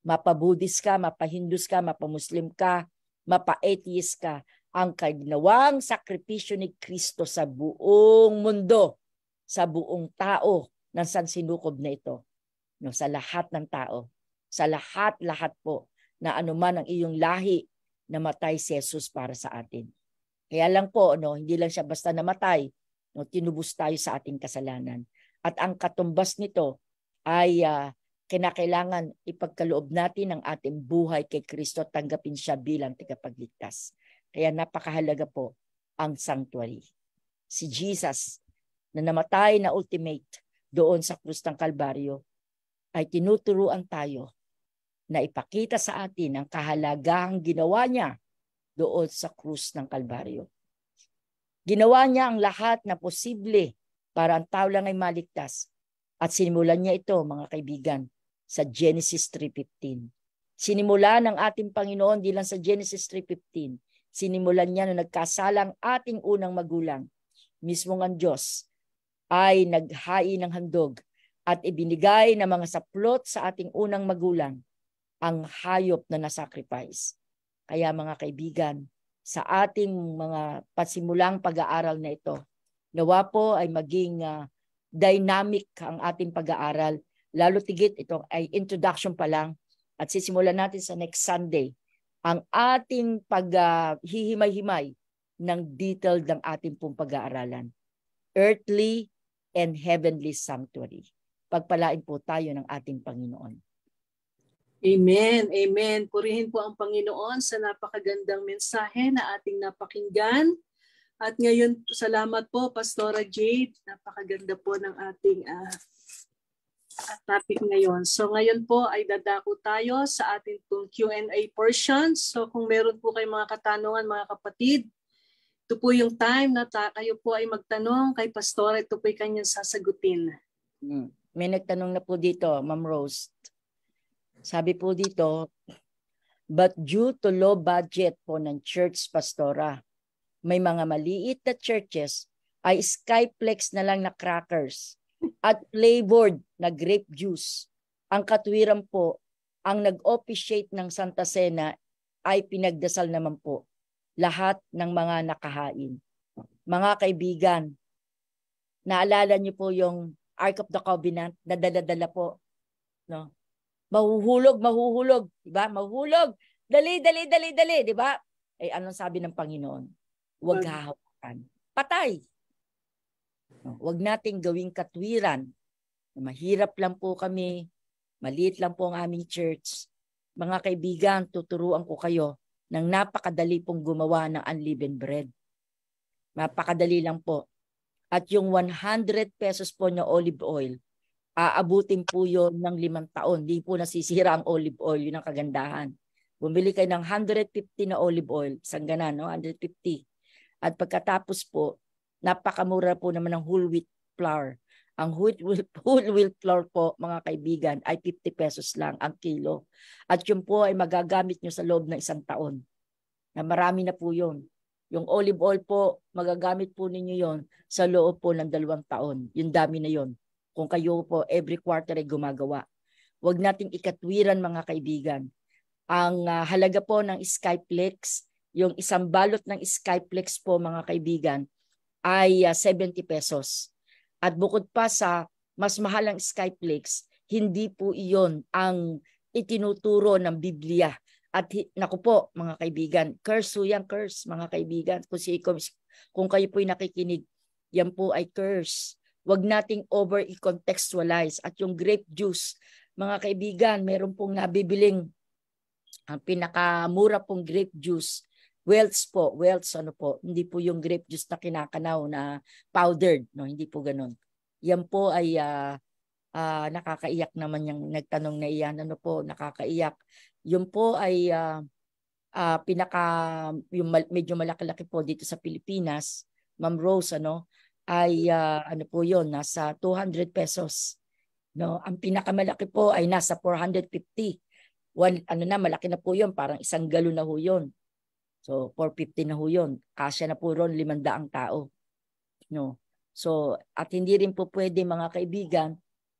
Mapa-Buddhist ka, mapa-Hindus ka, mapa-Muslim ka, mapa-atheist ka, ang ginawang sakripisyo ni Kristo sa buong mundo, sa buong tao ng sansinukob na ito, no, sa lahat ng tao, sa lahat po na anuman ang iyong lahi, namatay si Jesus para sa atin. Kaya lang po, no, hindi lang siya basta namatay, no, tinubos tayo sa ating kasalanan. At ang katumbas nito ay kinakailangan ipagkaloob natin ang ating buhay kay Kristo at tanggapin siya bilang tagapagligtas. Kaya napakahalaga po ang sanctuary. Si Jesus na namatay na ultimate doon sa krus ng Kalbaryo ay tinuturuan tayo na ipakita sa atin ang kahalagahang ginawa niya doon sa krus ng Kalbaryo. Ginawa niya ang lahat na posible para ang tao lang ay maligtas. At sinimulan niya ito, mga kaibigan, sa Genesis 3:15. Sinimulan ng ating Panginoon di lang sa Genesis 3:15. Sinimulan niya nung nagkasalang ating unang magulang. Mismong ang Diyos ay naghain ng handog at ibinigay ng mga saplot sa ating unang magulang ang hayop na nasacrifice. Kaya mga kaibigan, sa ating mga pasimulang pag-aaral na ito, nawa po ay maging dynamic ang ating pag-aaral. Lalo tigit, ito ay introduction pa lang at sisimulan natin sa next Sunday ang ating paghihimay-himay ng detailed ng ating pong pag-aaralan. Earthly and heavenly sanctuary. Pagpalain po tayo ng ating Panginoon. Amen. Amen. Purihin po ang Panginoon sa napakagandang mensahe na ating napakinggan. At ngayon, salamat po, Pastora Jade. Napakaganda po ng ating topic ngayon. So ngayon po ay dadako tayo sa ating Q&A portion. So kung meron po kayong mga katanungan, mga kapatid, ito po yung time na kayo po ay magtanong kay Pastora. Ito po ay kanyang sasagutin. May nagtanong na po dito, Ma'am Rose. Sabi po dito, but due to low budget po ng church, Pastora, may mga maliit na churches ay skyplex na lang na crackers at flavored na grape juice. Ang katwiran po, ang nag-officiate ng Santa Cena ay pinagdasal naman po lahat ng mga nakahain. Mga kaibigan, naalala niyo po yung Ark of the Covenant na dala-dala po, no? Mahuhulog, di ba? Mahuhulog. Dali, di ba? Ay anong sabi ng Panginoon? Huwag hahawakan. Patay. Huwag nating gawing katwiran. Mahirap lang po kami. Maliit lang po ang aming church. Mga kaibigan, tuturuan ko kayo ng napakadali pong gumawa ng unleavened bread. Napakadali lang po. At yung 100 pesos po na olive oil, aabutin po yun ng 5 taon. Hindi po nasisira ang olive oil. Yun ang kagandahan. Bumili kayo ng 150 na olive oil. Isang ganan, no? 150. At pagkatapos po, napakamura po naman ng whole wheat flour. Ang whole wheat flour po, mga kaibigan, ay 50 pesos lang ang kilo. At yun po ay magagamit nyo sa loob ng 1 taon. Na marami na po yun. Yung olive oil po, magagamit po ninyo yon sa loob po ng 2 taon. Yung dami na yon. kung kayo po every quarter ay gumagawa. Huwag nating ikatwiran mga kaibigan. Ang halaga po ng Skyplex, yung isang balot ng Skyplex po mga kaibigan ay 70 pesos. At bukod pa sa mas mahal ang Skyplex, hindi po iyon ang itinuturo ng Biblia. At naku po mga kaibigan, curse po yan, curse mga kaibigan. Kung kayo po'y nakikinig, yan po ay curse. Huwag nating over i-contextualize. At yung grape juice, mga kaibigan, meron pong nabibiling ang pinakamura pong grape juice. Welts po, Welts ano po, hindi po yung grape juice na kinakanaw na powdered, no, hindi po ganoon. Yan po ay nakakaiyak naman yung nagtanong na iyan, ano po, nakakaiyak. Yun po ay yung medyo malaki-laki po dito sa Pilipinas, Ma'am Rose, ano, ay ano po yun, nasa 200 pesos. No, ang pinakamalaki po ay nasa 450. Ano na, malaki na po yun, parang 1 galon na ho yun. So 450 na ho yun. Kasya na po ron 500 tao. No. So at hindi rin po pwede mga kaibigan,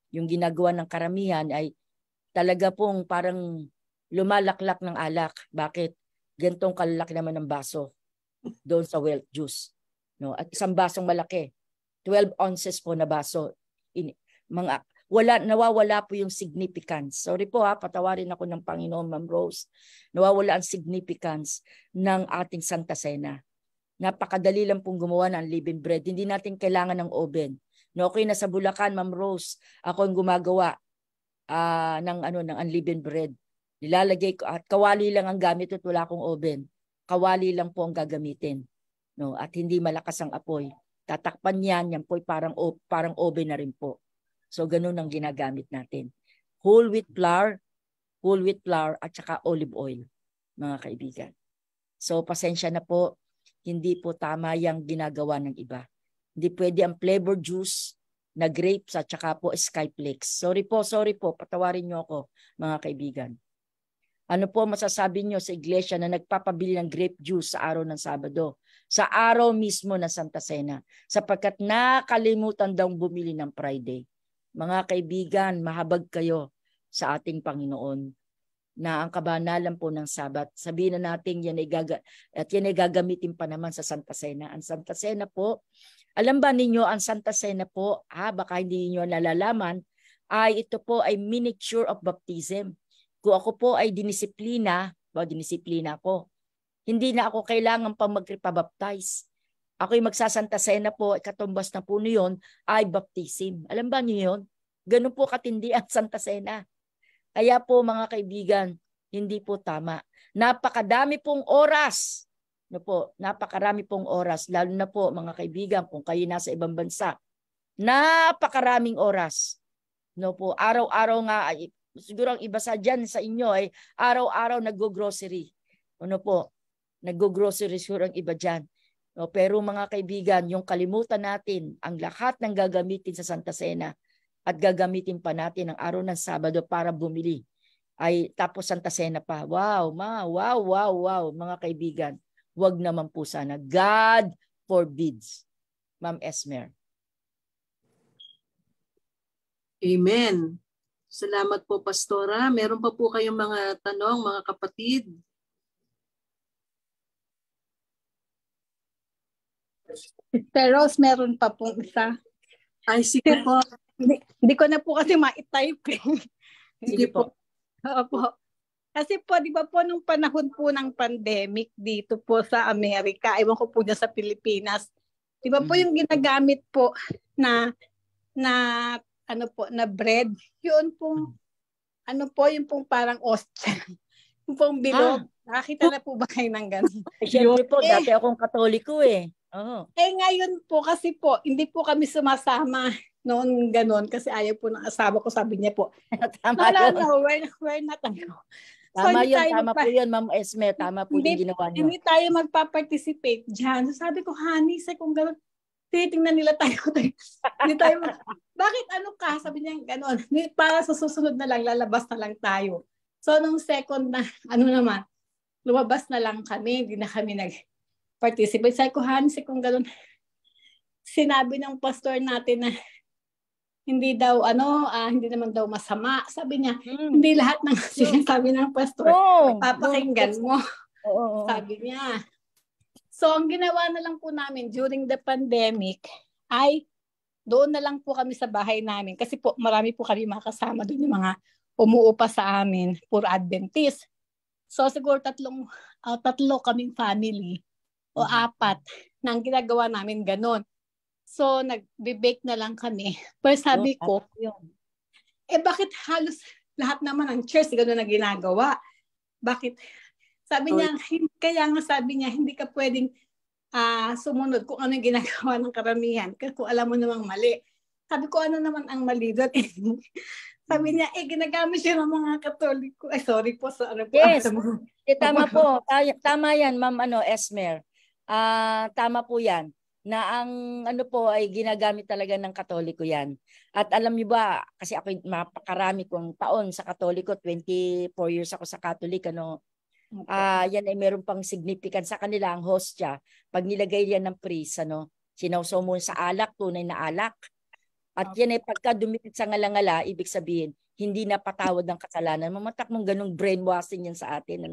yung ginagawa ng karamihan ay talaga pong parang lumalaklak ng alak. Bakit? Gantong kalalaki naman ng baso doon sa Welt juice. No, at isang basong malaki. 12 ounces po na baso. Nawawala po yung significance. Sorry po patawarin ako ng Panginoon, Ma'am Rose. Nawawala ang significance ng ating Santa Cena. Napakadali lang pong gumawa ng unleavened bread. Hindi natin kailangan ng oven. No, okay na sa Bulacan, Ma'am Rose, ako ang gumagawa ng unleavened bread. Nilalagay ko at kawali lang ang gamit at wala akong oven. Kawali lang po ang gagamitin. No, at hindi malakas ang apoy. Tatakpan yan po parang oven na rin po. So ganun ang ginagamit natin. Whole wheat flour at saka olive oil, mga kaibigan. So pasensya na po, hindi po tama yung ginagawa ng iba. Hindi pwede ang flavor juice na grapes at saka po Skyplex. Sorry po, patawarin niyo ako, mga kaibigan. Ano po masasabi niyo sa iglesia na nagpapabili ng grape juice sa araw ng Sabado? Sa araw mismo ng Santa Cena, sapagkat nakalimutan daw bumili ng Friday. Mga kaibigan, mahabag kayo sa ating Panginoon na ang kabanalan po ng Sabat. Sabihin na natin yan ay gagamitin pa naman sa Santa Cena. Ang Santa Cena po, alam ba ninyo ang Santa Cena po, baka hindi niyo nalalaman, ay ito po ay miniature of baptism. Kung ako po ay dinisiplina ko, hindi na ako kailangan pang magpabaptize. Ako'y magsasanta Cena po, katumbas na po niyon ay baptism. Alam ba niyo yun? Ganun po katindi ang Santa Cena. Kaya po mga kaibigan, hindi po tama. Napakadami pong oras. Napakarami pong oras. Lalo na po mga kaibigan, kung kayo nasa ibang bansa. Napakaraming oras. Araw-araw nga, siguro ang iba sa dyan sa inyo ay araw-araw nag-grocery. Nag-grocery siguro ang iba dyan. Pero mga kaibigan, yung kalimutan natin ang lahat ng gagamitin sa Santa Cena at gagamitin pa natin ang araw ng Sabado para bumili. Ay tapos Santa Cena pa. Wow, mga kaibigan. Huwag naman po sana. God forbids. Ma'am Esmer. Amen. Salamat po, Pastora. Meron pa po kayong mga tanong, mga kapatid? Sister Rose, meron pa pong isa. Ay, sige po. Hindi ko na po kasi ma-type. Sige po. Opo. Kasi po, di ba po, nung panahon po ng pandemic dito po sa Amerika, ewan ko po dyan sa Pilipinas, di ba po yung ginagamit po na bread, yun pong, yung pong parang ostya. Yung pong bilog. Nakakita na po ba kayo ng gano'n? Siyempre po, dati akong Katoliko eh. Oh. Ngayon po kasi po, hindi po kami sumasama noon gano'n kasi ayaw po ng asawa ko, sabi niya po. Tama yun. We're not Tama yun, tama po yun, Ma'am Esme. Tama po yung ginawa niyo. Hindi tayo magpa-participate dyan. So sabi ko, honey, kung gano'n, titingnan nila tayo. Hindi tayo, bakit ano ka? Sabi niya, gano'n. Para sa susunod na lang, lalabas na lang tayo. So nung second na, lumabas na lang kami, hindi na kami nag-participate. Sabi ko, honey, kung gano'n, sinabi ng pastor natin na hindi daw hindi naman daw masama. Sabi niya, Hmm. hindi lahat ng sinasabi ng pastor No. papakinggan mo. Oo. Sabi niya. So, ang ginawa na lang po namin during the pandemic ay doon na lang po kami sa bahay namin. Kasi po, marami po kami makasama doon, yung mga umuupa sa amin, puro Adventist. So, siguro tatlo kaming family o apat na ang ginagawa namin ganun. So, nag-bake na lang kami. Pero sabi ko, bakit halos lahat naman ng church gano'n na ginagawa? Bakit? Sabi niya, kaya nga sabi niya, hindi ka pwedeng sumunod kung ano yung ginagawa ng karamihan. Kasi kung alam mo namang mali. Sabi ko, ano naman ang mali doon? Sabi niya, ginagamit siya ng mga Katoliko. Ay, sorry po sa ano po. Yes. Tama po. Tama yan, Ma'am Esmer. Tama po yan. Na ang po ay ginagamit talaga ng Katoliko yan. At alam niyo ba, kasi ako mapakarami kong taon sa Katoliko, 24 years ako sa Catholic, yan ay meron pang significance sa kanila ang hostya. Pag nilagay yan ng priest, sinawsaw mo sa alak, tunay na alak. At yan ay pagka dumikit sa ngalangala, ibig sabihin, hindi na patawad ng kasalanan. Mamatak mong ganung brainwashing yan sa atin.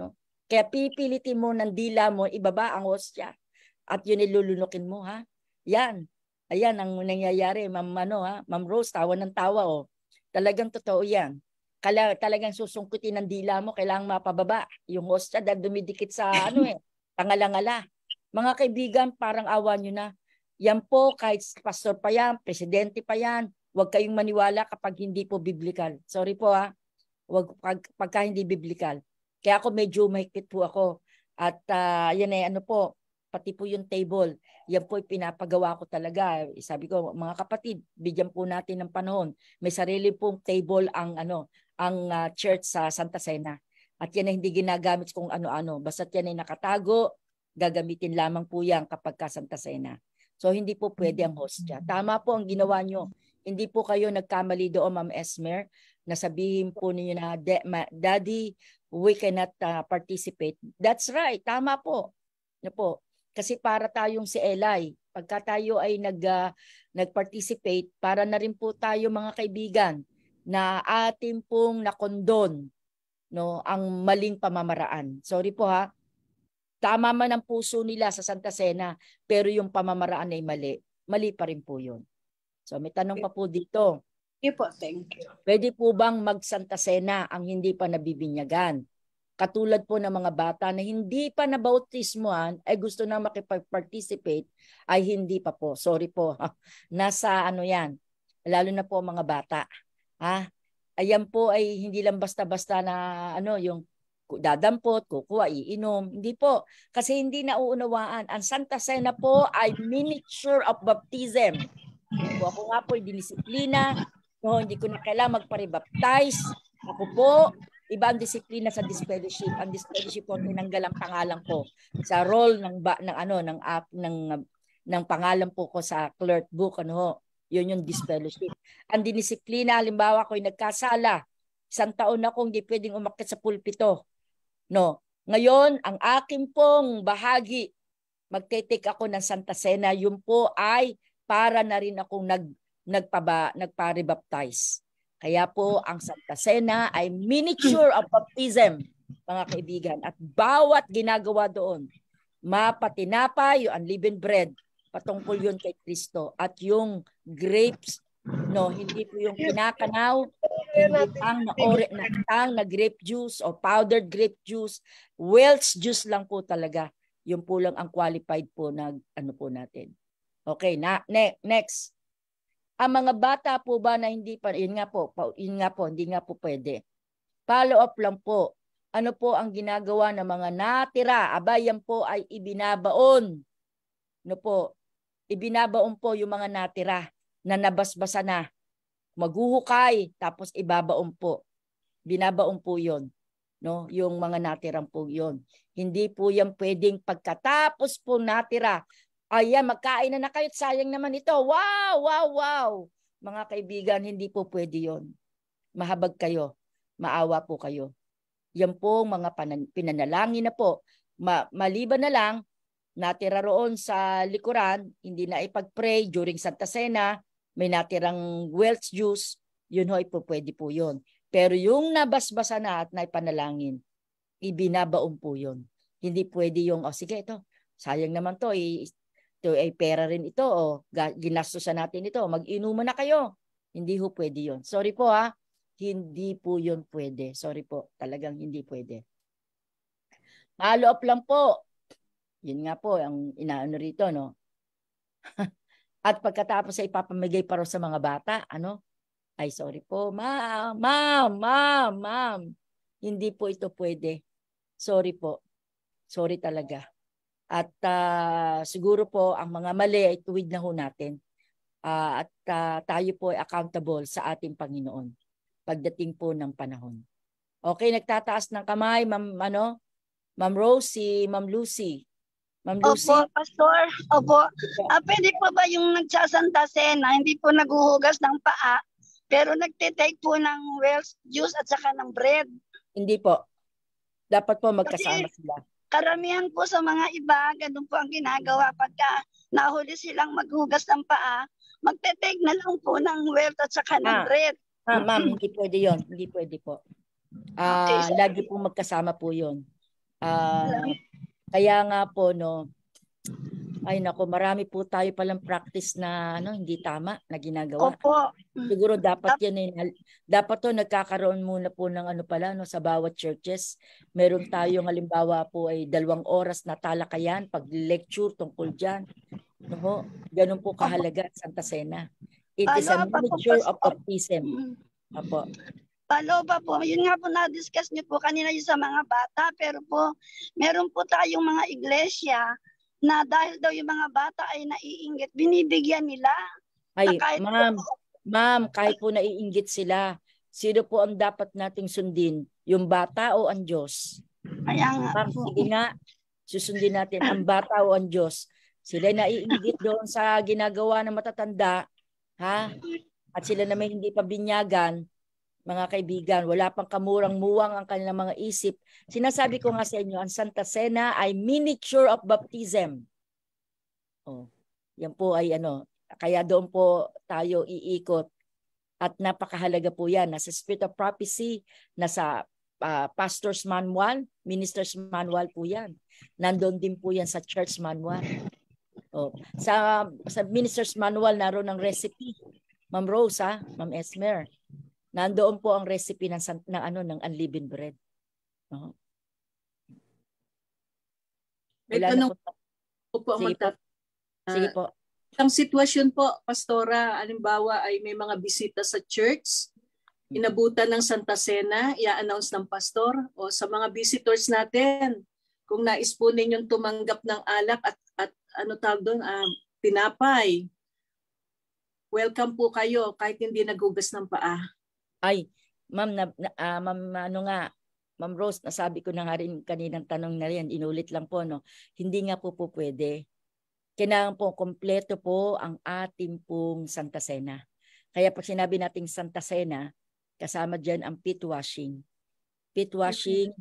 Kaya pipilitin mo ng dila mo, ibaba ang hostya. At yun ilulunukin mo, ha? Yan. Ayan ang nangyayari, Ma'am Rose, tawa ng tawa, Talagang totoo yan. Talagang susungkutin ng dila mo, kailangang mapababa. Yung hostya dahil dumidikit sa, tangalangala. Mga kaibigan, parang awa nyo na. Yan po, kahit pastor pa yan, presidente pa yan, huwag kayong maniwala kapag hindi po biblical. Sorry po, ha? Huwag pagka hindi biblical. Kaya ako medyo mahigpit po ako. At yan ay pati po yung table, yan po pinapagawa ko talaga. Sabi ko, mga kapatid, bigyan po natin ng panahon. May sarili pong table ang church sa Santa Cena. At yan ay hindi ginagamit kung ano-ano. Basta't yan ay nakatago, gagamitin lamang po yan kapag ka Santa Cena. So hindi po pwede ang hostya. Tama po ang ginawa nyo. Hindi po kayo nagkamali doon, Ma'am Esmer, na sabihin po ninyo na, Daddy, we cannot participate. That's right. Tama po. Kasi para tayong si Eli, pagka tayo ay nag-participate, para na rin po tayo mga kaibigan na atin pong nakondon ang maling pamamaraan. Sorry po, ha. Tama man ang puso nila sa Santa Cena, pero yung pamamaraan ay mali. Mali pa rin po yun. So may tanong pa po dito. Okay po, thank you. Pwede po bang mag-Santa Cena ang hindi pa nabibinyagan? Katulad po ng mga bata na hindi pa nabautismuhan ay gusto na makipag-participate ay hindi pa po. Sorry po. Nasa yan. Lalo na po mga bata. Ayan po ay hindi lang basta-basta na yung dadampot, kukuha, iinom. Hindi po. Kasi hindi nauunawaan. Ang Santa Cena po ay miniature of baptism. Ako nga po ay dinisiplina. Hindi ko na kailangan magpa-rebaptize. Ako po, iba ang disiplina sa disfellowship. Ang disfellowship po tinanggal ang pangalan ko sa role ng pangalan po ko sa clerk book. Yun yung disfellowship. Ang dinisiplina, halimbawa ko ay nagkasala. 1 taon na akong hindi pwedeng umakyat sa pulpito. Ngayon, ang akin pong bahagi, magte-take ako ng Santa Cena, yun po ay para na rin akong nagpa-rebaptize. Kaya po ang Santa Cena ay miniature of baptism, mga kaibigan. At bawat ginagawa doon, mapatinapay, yung unleavened bread, patungkol yun kay Kristo. At yung grapes, hindi po yung kinakanaw, hindi ang na grape juice o powdered grape juice, Welch juice lang po talaga. Yun po lang ang qualified po na po natin. Okay, next. Ang mga bata po ba na hindi pa, yun nga po, hindi nga po pwede. Follow up lang po. Ano po ang ginagawa ng mga natira? Yan po ay ibinabaon. Ibinabaon po yung mga natira na nabasbasa na. Maghuhukay, tapos ibabaon po. Binabaon po yun. Yung mga natirang po yun. Hindi po yan pwedeng pagkatapos po natira. Ayan, magkain na kayo. Sayang naman ito. Wow, wow, wow. Mga kaibigan, hindi po pwede yun. Mahabag kayo. Maawa po kayo. Yan po mga pinanalangin na po. Maliban na lang, natira roon sa likuran, hindi na ipag-pray during Santa Cena, may natirang Welch juice, yun ho'y po pwede po yun. Pero yung nabasbasa na at naipanalangin, ibinabaon po yun. Hindi pwede yung, sige ito, sayang naman to, ito ay pera rin ito, ginastusan natin ito, mag-inuman na kayo. Hindi po pwede yun. Sorry po hindi po yun pwede. Sorry po, talagang hindi pwede. Follow-up lang po. Yun nga po, ang inaano rito, no? At pagkatapos ay ipapamigay pa rin sa mga bata, Ay, sorry po, ma'am. Hindi po ito pwede. Sorry po. Sorry talaga. At siguro po, ang mga mali ay tuwid na ho natin. At tayo po ay accountable sa ating Panginoon pagdating po ng panahon. Okay, nagtataas ng kamay, Ma'am Rosie, Ma'am Lucy. Ma'am Lucy? Opo, Pastor. Opo. Pwede po ba yung nagsasanta Sena, hindi po naguhugas ng paa, pero nagtitake po ng Welch juice at saka ng bread? Hindi po. Dapat po magkasama sila. Karamihan po sa mga iba, ganun po ang ginagawa. Pagka nahuli silang maghugas ng paa, magtitake na lang po ng Welch at saka ng bread. Ma'am, hindi pwede yon. Hindi pwede po. Lagi po magkasama po yon. Kaya nga po, ay nako, marami po tayo palang practice na hindi tama na ginagawa. Opo. Siguro dapat dapat to nagkakaroon muna po ng sa bawat churches. Meron tayong halimbawa po ay 2 oras na talakayan pag lecture tungkol diyan. Ganun po kahalaga Santa Cena. It is a miniature of baptism. Opo. Paloba po, yun nga po na-discuss niyo po kanina yung sa mga bata, pero po meron po tayong mga iglesia na dahil daw yung mga bata ay naiinggit, binibigyan nila. Ay, ma'am, kahit po naiinggit sila, sino po ang dapat nating sundin? Yung bata o ang Diyos? Kaya nga ma'am, po. sige nga, susundin natin ang bata o ang Diyos. Sila naiinggit doon sa ginagawa ng matatanda, at sila naman hindi pa binyagan. Mga kaibigan, wala pang kamurang-muwang ang kanilang mga isip. Sinasabi ko nga sa inyo, ang Santa Cena ay miniature of baptism. Yan po ay kaya doon po tayo iikot. At napakahalaga po yan. Nasa Spirit of Prophecy, nasa Pastor's Manual, Minister's Manual po yan. Nandun din po yan sa Church Manual. Sa Minister's Manual, naroon ang recipe. Ma'am Rose, Ma'am Esmer. Nandoon po ang recipe ng unleavened bread. May tanong po ang sige po. Ang sitwasyon po, Pastora, halimbawa ay may mga bisita sa church, inabutan ng Santa Cena, i-announce ng pastor, o sa mga visitors natin, kung nais po ninyong tumanggap ng alak at tinapay, welcome po kayo kahit hindi naghugas ng paa. Ay, ma'am, Ma'am Rose, nasabi ko na nga rin kaninang tanong na rin, inulit lang po, hindi nga po pwede. Kailangan po, kompleto po ang ating pong Santa Cena. Kaya pag sinabi nating Santa Cena, kasama dyan ang pit washing. Pit washing,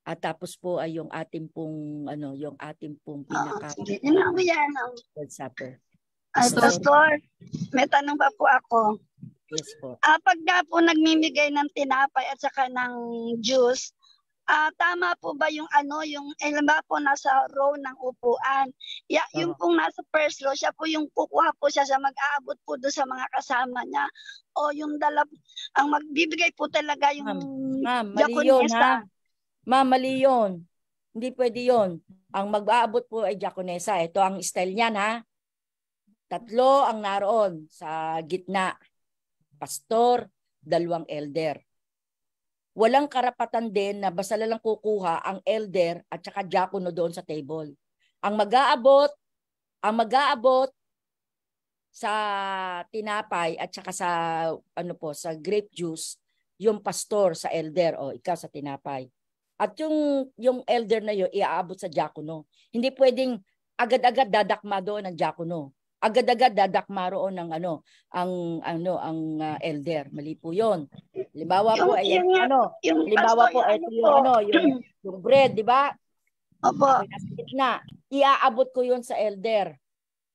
at tapos po ay yung ating pong, pinaka Lord's Supper. Pastor, may tanong pa po ako. Yes po. Pagka po nagmimigay ng tinapay at saka ng juice, tama po ba yung halimbawa po nasa row ng upuan, yung pong nasa first row, siya po yung kukuha po siya sa mag-aabot po doon sa mga kasama niya, o yung ang magbibigay po talaga yung Ma'am, mali yun, Ma'am, mali yun. Hindi pwede yun. Ang mag-aabot po ay diakonesa. Ito ang style niyan, 3 ang naroon sa gitna. Pastor, 2 elder. Walang karapatan din na basta lang kukuha ang elder at saka diakono doon sa table. Ang mag-aabot sa tinapay at saka sa sa grape juice, yung pastor sa elder o ikaw sa tinapay. At yung elder na yun iaabot sa diakono. Hindi pwedeng agad-agad dadakma doon ang diakono. Agad-agad dadakma roon ng ang elder. Mali po 'yon. Halimbawa po ay yung bread, di ba? Opo. Na iaabot ko 'yon sa elder.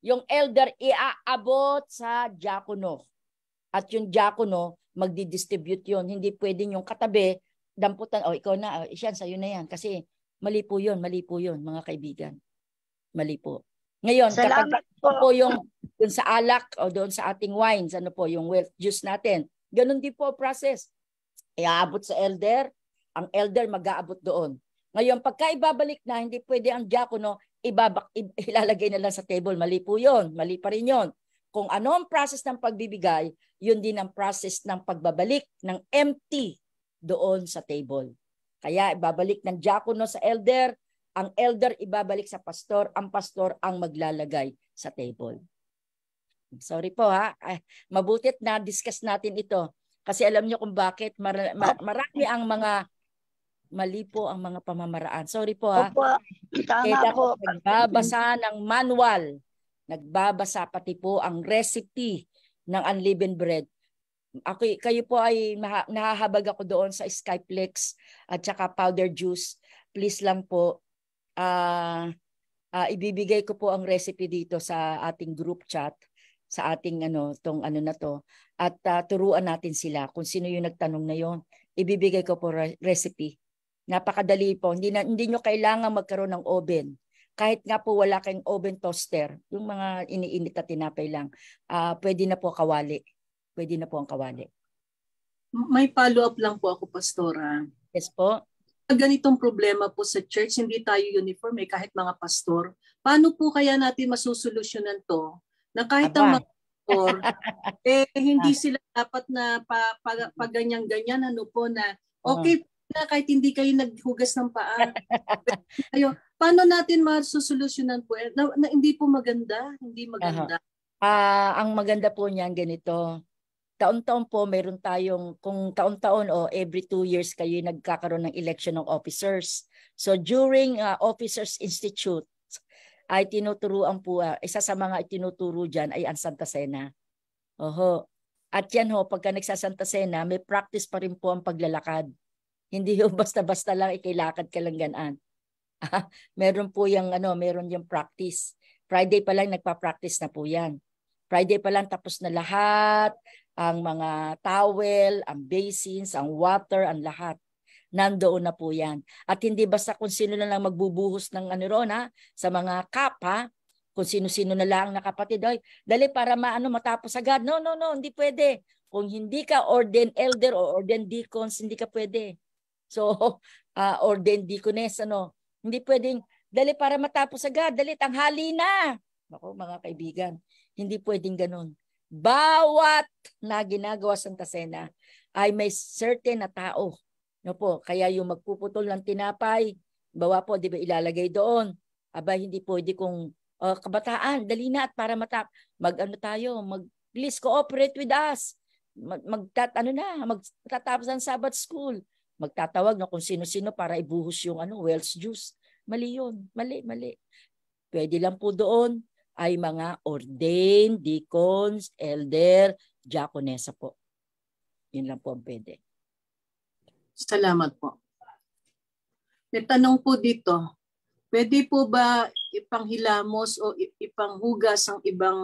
Yung elder iaabot sa diakono. At yung diakono, magdi-distribute yun. Hindi pwedeng yung katabi, damputan, ikaw na, siyan, sa'yo na yan. Kasi mali po yun, mga kaibigan. Mali po. Ngayon, kapag Salamat po. po yung sa alak o doon sa ating wines, ano po, yung wealth juice natin, ganun din po process. Iaabot sa elder, ang elder mag-aabot doon. Ngayon, pagka ibabalik na, hindi pwede ang diakono, ilalagay na lang sa table. Mali po yun. Mali pa rin yun. Kung ano ang process ng pagbibigay, yun din ang process ng pagbabalik ng empty doon sa table. Kaya ibabalik ng diakono sa elder, ang elder ibabalik sa pastor, ang pastor ang maglalagay sa table. Sorry po ha. Mabutit na discuss natin ito. Kasi alam niyo kung bakit marami ang mga mali po ang mga pamamaraan. Sorry po ha. Opo, tama po. Nagbabasa ng manual. Nagbabasa pati po ang recipe ng unleavened bread. Kayo po ay nahahabag ako doon sa Skyplex at saka powder juice. Please lang po, ibibigay ko po ang recipe dito sa ating group chat, sa ating tong na to, at turuan natin sila kung sino yung nagtanong na yon. Ibibigay ko po recipe. Napakadali po. Hindi nyo kailangan magkaroon ng oven. Kahit nga po wala kayong oven toaster, yung mga iniinit na tinapay lang, pwede na po kawali. Pwede na po ang kawali. May follow-up lang po ako, Pastora. Yes po. Ganitong problema po sa church, hindi tayo uniform kahit mga pastor. Paano po kaya natin masusolusyonan to? Na kahit ang mga pastor, hindi sila dapat na ganyan na okay na kahit hindi kayo naghugas ng paa. Paano natin masusolusyonan po? Na hindi po maganda, hindi maganda. Ang maganda po niyan ganito. Taon-taon po meron tayong, kung taon-taon o every 2 years kayo nagkakaroon ng election ng officers. So during Officers Institute, ay tinuturuan po, isa sa mga itinuturo dyan ay ang Santa Cena. At yan pagka nagsasanta Cena, may practice pa rin po ang paglalakad. Hindi basta-basta lang ikilakad ka lang ganaan. Meron po yung meron yung practice. Friday pa lang nagpa-practice na po yan. Friday pa lang tapos na lahat, ang mga towel, ang basins, ang water, ang lahat. Nandoon na po yan. At hindi basta kung sino na lang magbubuhos ng sa mga cup kung sino-sino na lang na kapatid. Dali para matapos agad. No, hindi pwede. Kung hindi ka ordained elder o ordained deacons, hindi ka pwede. So, ordained deaconess, hindi pwedeng, dali para matapos agad, dali, tanghali na. Ako, mga kaibigan, hindi pwedeng ganun. Bawat na ginagawa sa Santa Cena ay may certain na tao. Kaya yung magpuputol ng tinapay, bawa po, di ba ilalagay doon. Hindi pwede kung kabataan, dali na at para please cooperate with us. Magtatapos ang Sabbath school. Magtatawag na kung sino-sino para ibuhos yung Wells juice. Mali yun. Mali. Pwede lang po doon ay mga ordained, deacons, elder, diaconessa po. Yun lang po ang pwede. Salamat po. May tanong po dito. Pwede po ba ipanghilamos o ipanghugas ang ibang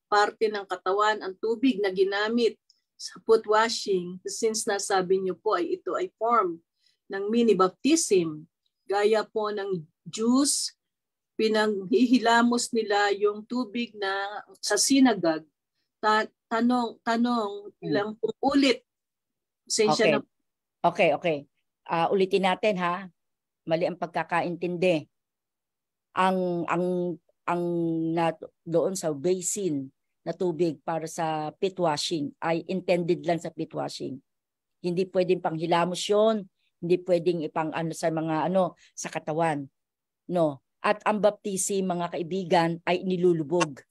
parte ng katawan ang tubig na ginamit sa foot washing, since nasabi niyo po ay ito ay form ng mini baptism, gaya po ng juice, pinanghihilamos nila yung tubig na sa synagogue. Tanong lang po ulit. Okay. Ulitin natin Mali ang pagkakaintindi. Ang doon sa basin na tubig para sa pit washing ay intended lang sa pit washing. Hindi pwedeng panghilamos yun, hindi pwedeng sa mga sa katawan. No. At ang baptism, mga kaibigan, ay nilulubog.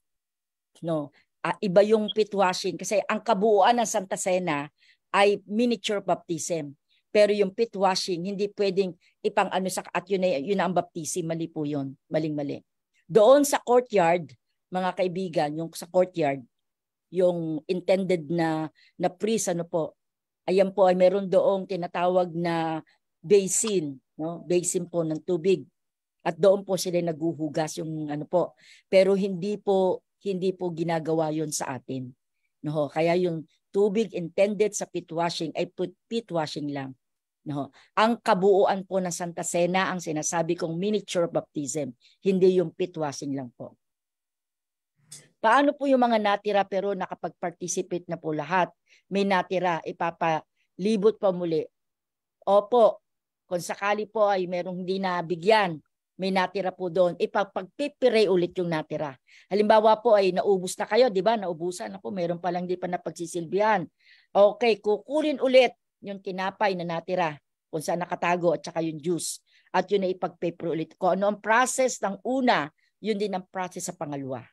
No. Iba yung pit washing kasi ang kabuuan ng Santa Cena ay miniature baptism. Pero yung pit washing, hindi pwedeng at yun na ang baptism, mali po yun. Maling-mali. Doon sa courtyard, mga kaibigan, yung sa courtyard, yung intended na priest, ayan po ay meron doong tinatawag na basin, basin po ng tubig. At doon po sila naghuhugas yung ano po. Pero hindi po ginagawa yon sa atin. No, kaya yung tubig intended sa pit washing ay pit washing lang. No, ang kabuuan po ng Santa Cena ang sinasabi kong miniature baptism, hindi yung pit washing lang po. Paano po yung mga natira pero nakapag-participate na po lahat? May natira, ipapalibot pa muli. Opo, kung sakali po ay merong hindi nabigyan, may natira po doon, ipapagpipire ulit yung natira. Halimbawa po ay naubos na kayo, di ba? Naubusan. Ako, meron palang di pa napagsisilbihan. Okay, kukunin ulit yung tinapay na natira kung saan nakatago at saka yung juice. At yun ay ipagpipire ulit. Kung ano ang process ng una, yun din ang process sa pangalawa.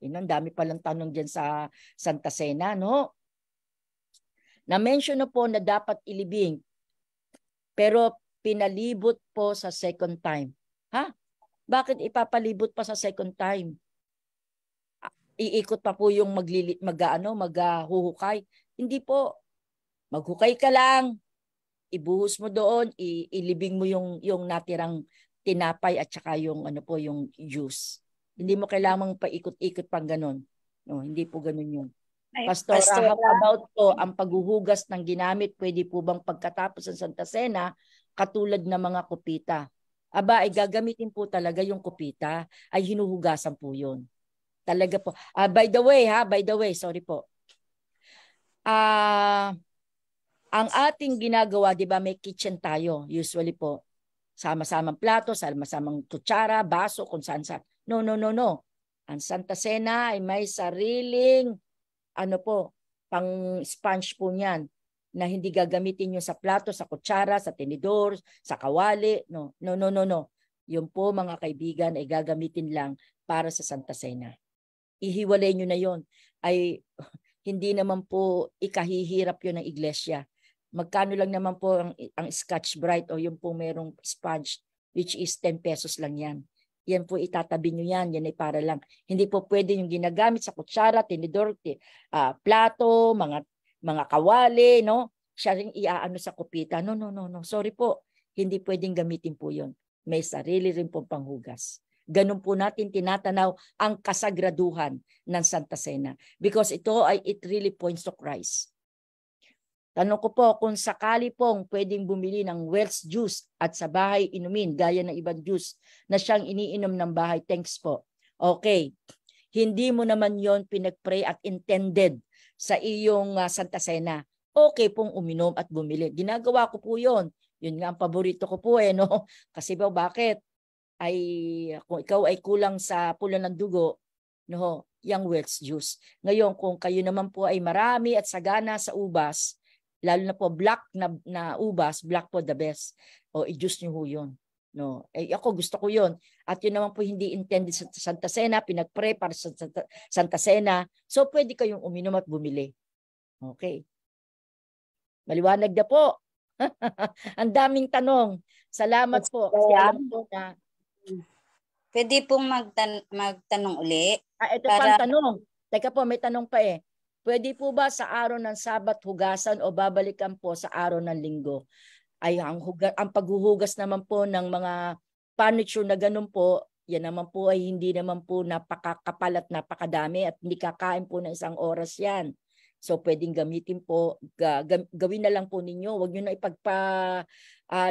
Yun, ang dami palang tanong dyan sa Santa Cena, no? Na-mention na po na dapat ilibing, pero pinalibot po sa second time. Ha? Bakit ipapalibot pa sa second time? Iikot pa po yung maghuhukay. Hindi po. Maghukay ka lang, ibuhos mo doon, ilibing mo yung natirang tinapay at saka yung ano po, yung juice. Hindi mo kailangang paikot-ikot pang ganun. No, hindi po ganun yun. Pastora, how about po ang paghuhugas ng ginamit? Pwede po bang pagkatapos ng Santa Cena, katulad ng mga kupita? Aba, ay gagamitin po talaga yung kupita, ay hinuhugasan po yun. Talaga po. By the way, sorry po. Ang ating ginagawa, di ba, may kitchen tayo, usually po. Sama-samang plato, sama-samang kutsara, baso, kung saan-saan. No. Ang Santa Cena ay may sariling pang sponge po niyan na hindi gagamitin nyo sa plato, sa kutsara, sa tinidor, sa kawali. No. Yung po mga kaibigan ay gagamitin lang para sa Santa Cena. Ihiwalay nyo na yon. Ay hindi naman po ikahihirap yun ng iglesia. Magkano lang naman po ang Scotch Brite o yung po merong sponge, which is 10 pesos lang yan. Yan po itatabi nyo yan ay para lang. Hindi po pwede yung ginagamit sa kutsara, tinidor, plato, mga kawali, no? Siya rin iaano sa kupita. No. Sorry po. Hindi pwedeng gamitin po yun. May sarili rin po panghugas. Ganun po natin tinatanaw ang kasagraduhan ng Santa Cena. Because it really points to Christ. Tanong ko po, kung sakali pong pwedeng bumili ng Welch juice at sa bahay inumin, gaya ng ibang juice na siyang iniinom ng bahay, thanks po. Okay. Hindi mo naman yon pinag-pray at intended sa iyong Santa Cena. Okay pong uminom at bumili. Ginagawa ko po yon. Yun nga ang paborito ko po no? Kasi bakit? Kung ikaw ay kulang sa pula ng dugo, no, yung Welch juice. Ngayon, kung kayo naman po ay marami at sagana sa ubas, lalo na po black na ubas, black po the best. O i-juice nyo ho yun. No? Ako gusto ko yun. At yun naman po hindi intended sa Santa Cena, pinag-pray para sa Santa Cena. So pwede kayong uminom at bumili. Okay. Maliwanag na po. Ang daming tanong. Salamat po. Kasi alam po na pwede pong magtanong uli. Ito pa ang tanong. Teka po, may tanong pa Pwede po ba sa araw ng Sabat hugasan o babalikan po sa araw ng Linggo? Ay ang paghuhugas naman po ng mga furniture na ganun po, yan naman po ay hindi naman po napakakapal at napakadami at hindi kakain po ng isang oras yan. So pwedeng gamitin po, gawin na lang po ninyo. Huwag nyo na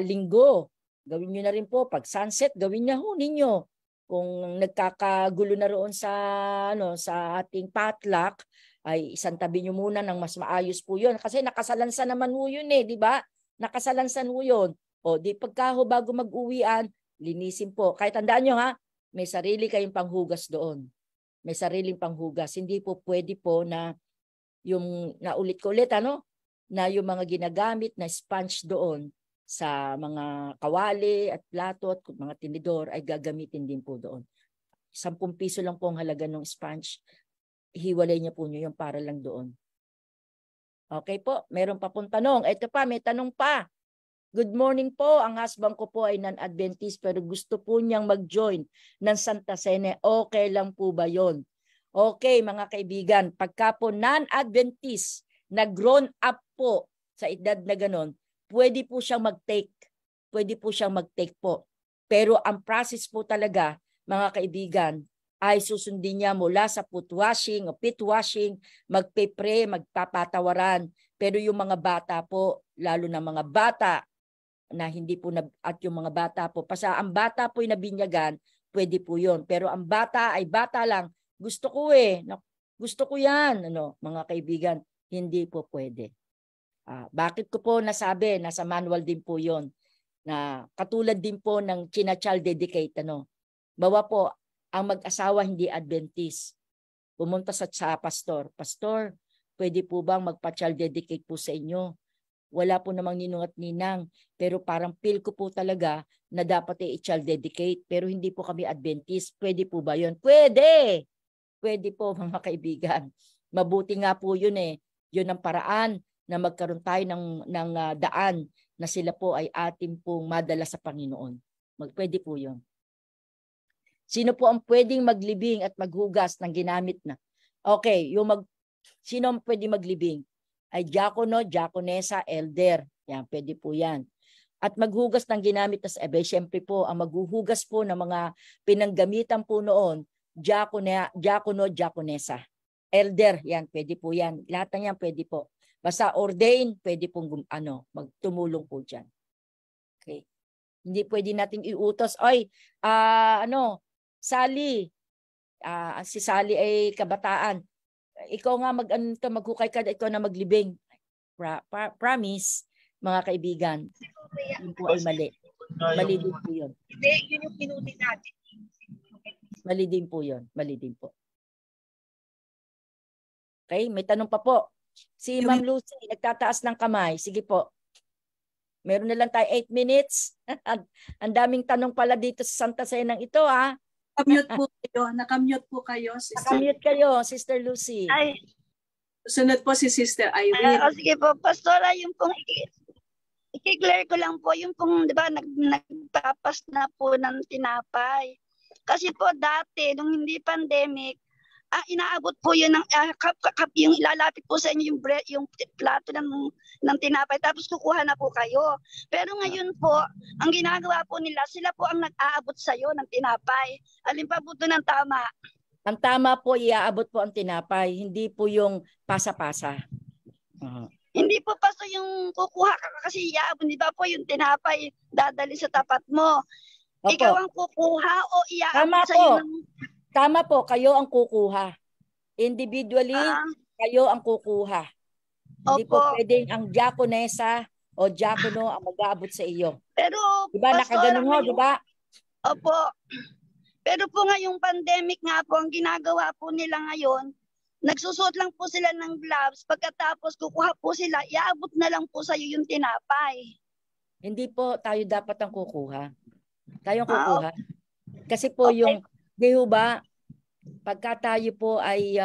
linggo. Gawin nyo na rin po. Pag sunset, gawin na ho ninyo. Kung nagkakagulo na roon sa ating potluck, ay isantabi nyo muna ng mas maayos po yun. Kasi nakasalansan naman ho yun di ba? Nakasalansan ho yun. O di pagka bago mag-uwian, linisin po. Kahit tandaan nyo may sarili kayong panghugas doon. May sariling panghugas. Hindi po pwede po na yung naulit ko ulit, na yung mga ginagamit na sponge doon sa mga kawali at plato at mga tinidor ay gagamitin din po doon. 10 piso lang po ang halaga ng sponge. Hiwalay niya po niyo yung para lang doon. Okay po, meron pa pong tanong. Ito pa, may tanong pa. Good morning po. Ang husband ko po ay non-Adventist pero gusto po niyang mag-join ng Santa Cena. Okay lang po ba yon? Okay mga kaibigan, pagka po non-Adventist na grown up po sa edad na ganon, pwede po siyang mag-take. Pwede po siyang mag-take po. Pero ang process po talaga, mga kaibigan, ay susundin niya mula sa foot washing o pit washing, magpe-pray, magpapatawaran. Pero yung mga bata po, lalo na mga bata na hindi po at yung mga bata po, ang bata po yung nabinyagan, pwede po yun. Pero ang bata ay bata lang, gusto ko gusto ko yan, mga kaibigan, hindi po pwede. Bakit ko po nasabi, nasa manual din po yun, na katulad din po ng child dedicate, bawa po, ang mag-asawa hindi Adventist. Pumunta sa pastor, Pastor, pwede po bang magpa-child dedicate po sa inyo? Wala po namang ninong at ninang, pero parang feel ko po talaga na dapat i-child dedicate, pero hindi po kami Adventist. Pwede po ba yun? Pwede! Pwede po, mga kaibigan. Mabuti nga po yun Yun ang paraan na magkaroon tayo ng daan na sila po ay ating pong madala sa Panginoon. Pwede po yun. Sino po ang pwedeng maglibing at maghugas ng ginamit na? Okay, sino ang pwedeng maglibing? Ay diakono, diakonesa, elder. Yan, pwede po yan. At maghugas ng ginamit na sa siyempre po, ang maghuhugas po ng mga pinanggamitan po noon, diakono, diakonesa. Elder, yan, pwede po yan. Lahat ng yan pwede po. Basta ordain, pwede pong magtumulong po dyan. Okay. Hindi pwede nating iutos, Sally, si Sally ay kabataan. Ikaw nga maghukay ka, ikaw na maglibing. Promise, mga kaibigan. Yun po ay mali. Mali din po yun. Hindi, yun yung pinuli natin. Mali din po yun. Mali din po. Okay, may tanong pa po. Si Ma'am Lucy, nagtataas ng kamay. Sige po. Meron na lang tayo 8 minutes. Ang daming tanong pala dito sa Santa Cenang ito, Nakamute po kayo, Sister. Nakamute kayo, Sister Lucy. Ay. Sunod po si Sister Irene. Sige po, Pastora, yung pong i-clear ko lang po, yung pong, di ba, nagpapas na po ng tinapay. Kasi po dati, nung hindi pandemic, inaabot po yun ng yung ilalapit po sa inyo yung plato ng tinapay, tapos kukuha na po kayo. Pero ngayon po, ang ginagawa po nila, sila po ang nag-aabot sa iyo ng tinapay. Alin pa po ito ng tama? Ang tama po, iaabot po ang tinapay, hindi po yung pasa-pasa. Hindi po paso yung kukuha ka kasi iaabot, di ba po yung tinapay dadali sa tapat mo. Opo. Ikaw ang kukuha o iaabot sa iyo ng... Tama po, kayo ang kukuha. Individually, kayo ang kukuha. Hindi po pwedeng ang diakonesa o diakono ang mag-aabot sa iyo. Pero, diba, nakaganon mo, diba? Opo. Pero po ngayong pandemic nga po, ang ginagawa po nila ngayon, nagsusuot lang po sila ng gloves, pagkatapos kukuha po sila, iaabot na lang po sa iyo yung tinapay. Hindi po tayo dapat ang kukuha. Tayo ang kukuha. Kasi po yung, di ba, pagka tayo po ay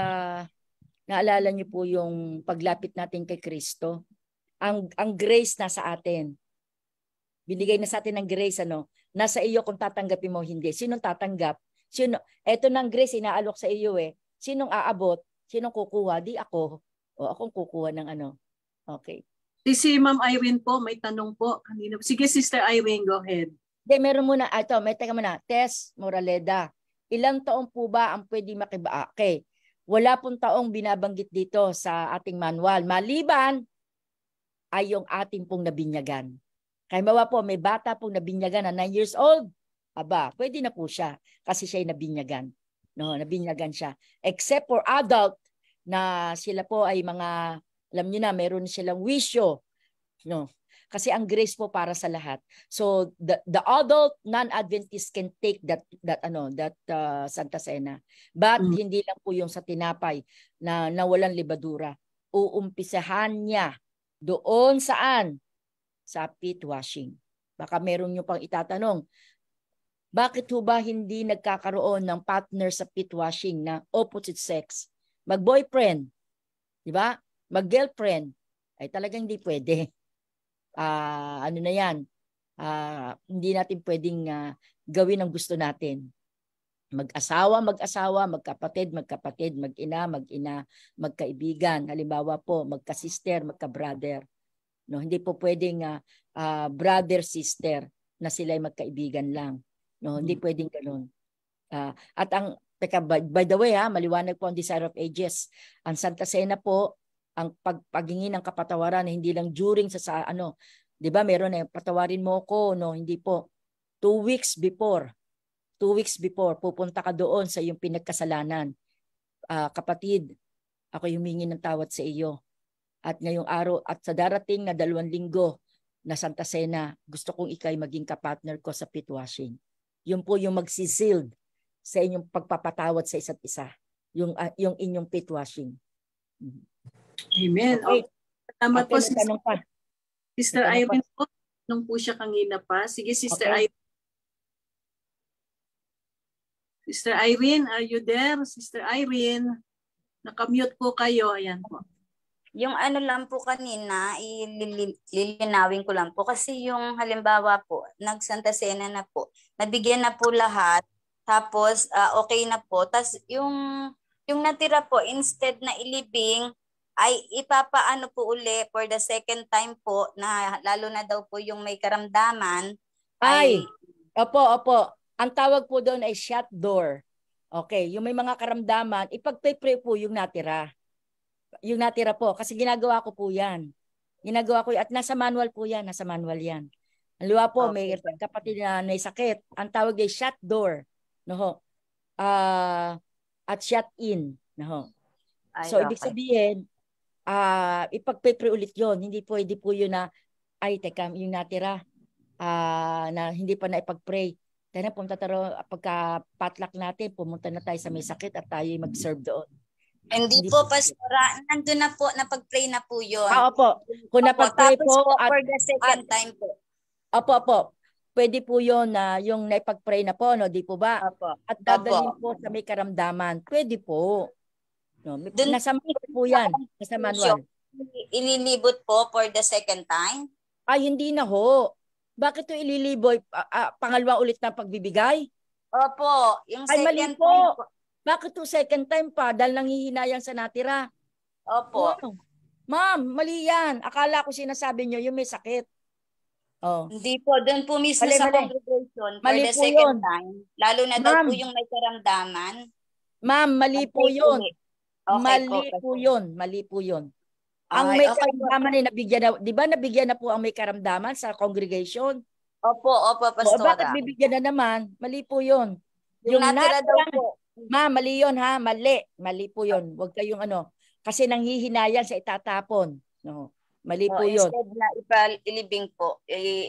naalala niyo po yung paglapit natin kay Kristo, ang grace nasa atin. Binigay na sa atin ng grace, nasa iyo kung tatanggapin mo hindi. Sinong tatanggap? Eto ng grace inaalok sa iyo Sinong aabot? Sinong kukuha? Di ako. O akong kukuha ng Okay. Si Ma'am Irene po, may tanong po kanina. Sige, Sister Irene, go ahead. Meron muna, teka muna, Tess Moraleda. Ilang taong po ba ang pwede makiba? Okay. Wala pong taong binabanggit dito sa ating manual. Maliban ay yung ating pong nabinyagan. Kaya bawa po, may bata pong nabinyagan na 9 years old. Aba, pwede na po siya kasi siya ay nabinyagan. Nabinyagan siya. Except for adult na sila po ay mga, alam niyo na, meron silang wisyo. Kasi ang grace po para sa lahat. So the adult non-Adventist can take that Santa Cena. But hindi lang po yung sa tinapay na walang libadura. Uumpisahan niya doon saan? Sa pit washing. Baka meron nyo pang itatanong. Bakit ho ba hindi nagkakaroon ng partner sa pit washing na opposite sex? Mag-boyfriend, di ba? Mag-girlfriend. Ay talagang hindi pwede. Hindi natin pwedeng gawin ang gusto natin. Mag-asawa, magkapatid, mag-ina, magkaibigan. Halimbawa po, magka-sister, magka-brother. Hindi po pwedeng brother-sister na sila ay magkaibigan lang. No, hindi pwedeng ganoon. At ang teka, by the way maliwanag po ang Desire of Ages. Ang Santa Cena po, ang paghingi ng kapatawaran hindi lang during sa ano, 'di ba? Meron patawarin mo ko, no, hindi po. 2 weeks before pupunta ka doon sa iyong pinagkasalanan. Kapatid, ako humingi ng tawad sa iyo. At ngayong araw at sa darating na 2 linggo na Santa Cena, gusto kong ikay maging kapartner ko sa pit washing. Yun po yung magsisealed sa inyong pagpapatawad sa isa't isa. Yung inyong pit washing. Amen. Okay. Salamat po, Sister Irene po. Nung po siya kanina pa. Sige, Sister Okay. Irene. Sister Irene, are you there? Sister Irene, nakamute po kayo. Ayan po. Yung ano lang po kanina, lilinawin ko lang po. Kasi yung halimbawa po, nag-Santa Cena na po, nabigyan na po lahat, tapos okay na po. Tapos yung natira po, instead na ilibing, ay ipapaano po uli for the second time po, na lalo na daw po yung may karamdaman. Opo. Ang tawag po doon ay shut door. Okay, yung may mga karamdaman, ipagpe-pray po yung natira. Yung natira po, kasi ginagawa ko po yan. Ginagawa ko, at nasa manual po yan, nasa manual yan. Ang liwa po, may kapatid na may sakit. Ang tawag ay shut door. No? At shut in. No? So, ibig sabihin, ipagpe-pray ulit yon. Hindi pwede po yun na, teka, yung natira, na hindi pa na ipag-pray. Kaya na pumunta tayo, pagka patlak natin, pumunta na tayo sa may sakit at tayo mag-serve doon. Hindi po, Pastora. Nandun na po, napag-pray na po yun. Opo. Kung napag-pray po, for the second time po. Opo. Pwede po yun na yung naipag-pray na po, no? Di po ba? Opo. At dadalhin po sa may karamdaman. Pwede po. No? Nasa manual po yan. Nasa manual. Ililibot po for the second time? Hindi na ho. Bakit ito ililiboy? Pangalawang ulit na pagbibigay? Opo. Yung second mali time po. po. Bakit ito second time pa? Dahil nanghihinayang sa natira. Opo. Wow. Ma'am, mali yan. Akala ko sinasabi nyo yung may sakit. Hindi po. Doon po mismo sa congregation for Mali the po second yun. time. Lalo na daw po yung may karamdaman. Ma'am, mali po yun. Okay Mali po yun. Ang may karamdaman ay nabigyan na, di ba nabigyan na po ang may karamdaman sa congregation? Opo, Pastora. Bakit bibigyan na naman? Mali po yun. Yung natira daw po. Ma'am, mali yun ha, mali po yun. Huwag kayong kasi nanghihinayang sa itatapon. No. Mali po yun. Instead na ilibing po.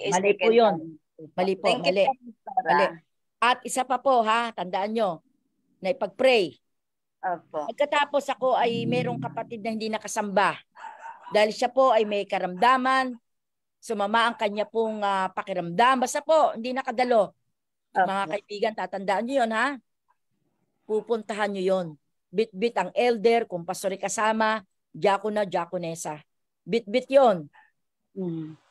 Mali po yun. Mali po, Thank mali. you, Mali. At isa pa po ha, tandaan nyo, na ipag-pray. Opo. Pagkatapos ako ay merong kapatid na hindi nakasamba. Dahil siya po ay may karamdaman, sumama ang kanya pong pakiramdam. Basta po, hindi nakadalo. Mga kaibigan, tatandaan nyo yun ha. Pupuntahan nyo yun. Bit-bit ang elder, kung pastori kasama, diakona, diakonesa. Bit-bit yun.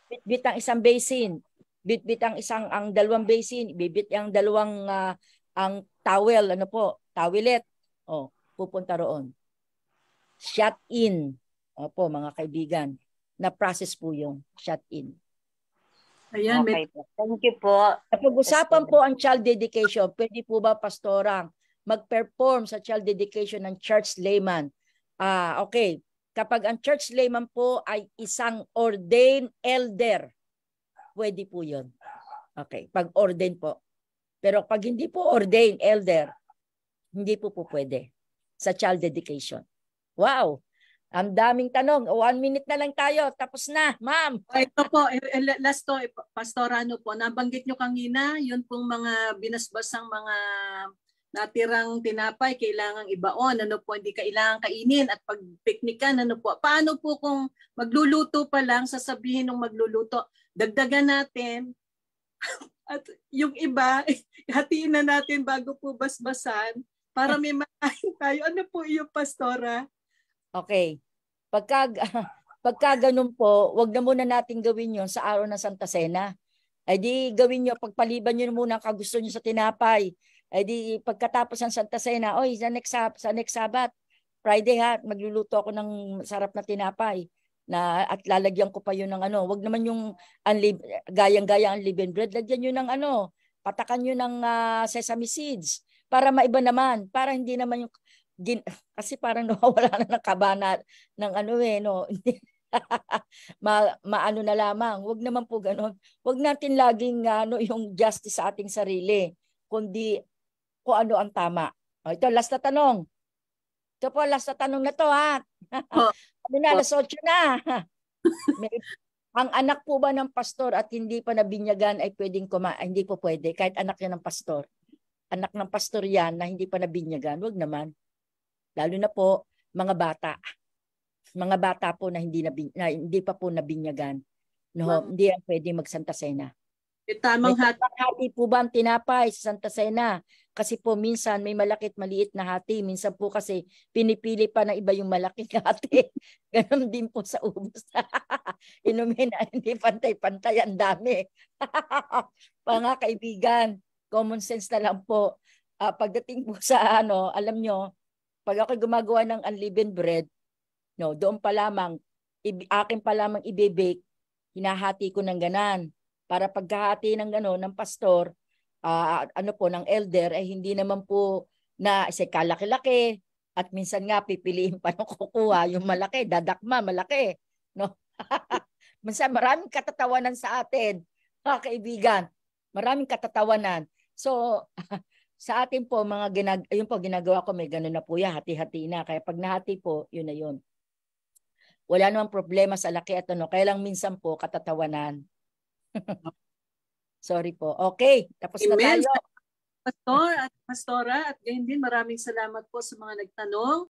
Bit-bit ang isang basin. Bit-bit ang dalawang basin. Bit-bit ang dalawang ang towel, tawelet. Pupunta roon. Shut in. Opo, mga kaibigan. Na-process po yung shut in. Ayan, okay po. Thank you po. Pag-usapan po ang child dedication, pwede po ba, pastorang, mag-perform sa child dedication ng church layman? Okay. Kapag ang church layman po ay isang ordained elder, pwede po yun. Okay. Pag ordained po. Pero pag hindi po ordained elder, hindi po pwede sa child dedication. Wow! Ang daming tanong. 1 minute na lang tayo. Tapos na, ma'am. Ito po, last to, Pastor, nabanggit nyo kanina, yun pong mga binasbasang mga natirang tinapay, kailangang ibaon, hindi kailangan kainin at pagpiknikan, Paano po kung magluluto pa lang, sasabihin ng magluluto, dagdagan natin, at yung iba, hatiin na natin bago po basbasan, para may makain tayo. Ano po yung Pastora? Okay. Pagka ganun po, wag na muna natin gawin yon sa araw ng Santa Cena. Ay di gawin nyo, pagpaliban nyo muna ang kagusto nyo sa tinapay. Ay di pagkatapos ng Santa Cena, sa next Sabbath, Friday magluluto ako ng sarap na tinapay. At lalagyan ko pa yun ng wag naman yung gayang-gaya ang leavened bread, lagyan nyo ng patakan nyo ng sesame seeds para maiba naman, para hindi naman yung kasi parang nawawala na ng kabana ng ano no. Maano na lamang. Huwag naman po gano'n. Huwag natin laging yung justice sa ating sarili, kundi kung ano ang tama. Ito, last na tanong. Ito po, last na tanong na to, ha? Ano na, alas 8 na. Ang anak po ba ng pastor at hindi pa nabinyagan ay pwedeng hindi po pwede, kahit anak yan ng pastor. Anak ng pastor yan na hindi pa nabinyagan, huwag naman. Lalo na po, mga bata. Mga bata po na hindi pa po nabinyagan. No, hindi yan pwede mag-Santa Cena. Tamang hati po ba ang tinapay sa Santa Cena? Kasi po minsan may malaki at maliit na hati. Minsan po kasi pinipili pa na iba yung malaking hati. Ganon din po sa ubos. Inumin na hindi pantay-pantay. Ang dami. Mga kaibigan, common sense na lang po. Pagdating po sa alam nyo, pag ako gumagawa ng unleavened bread, no, doon pa lamang, akin pa lamang i-bake, hinahati ko ng ganan. Para pagkahati ng ng pastor, ng elder, ay hindi naman po na kalaki-laki. At minsan nga pipiliin pa ng kukuha yung malaki, dadakma, malaki. No? Minsan maraming katatawanan sa atin, mga kaibigan. Maraming katatawanan. So, sa atin po, yun po ginagawa ko, may ganun na po yan, hati-hati na. Kaya pag nahati po, yun na yun. Wala namang problema sa laki at kaya lang minsan po katatawanan. Sorry po. Okay, tapos na tayo. Pastor at Pastora, at gayon din maraming salamat po sa mga nagtanong.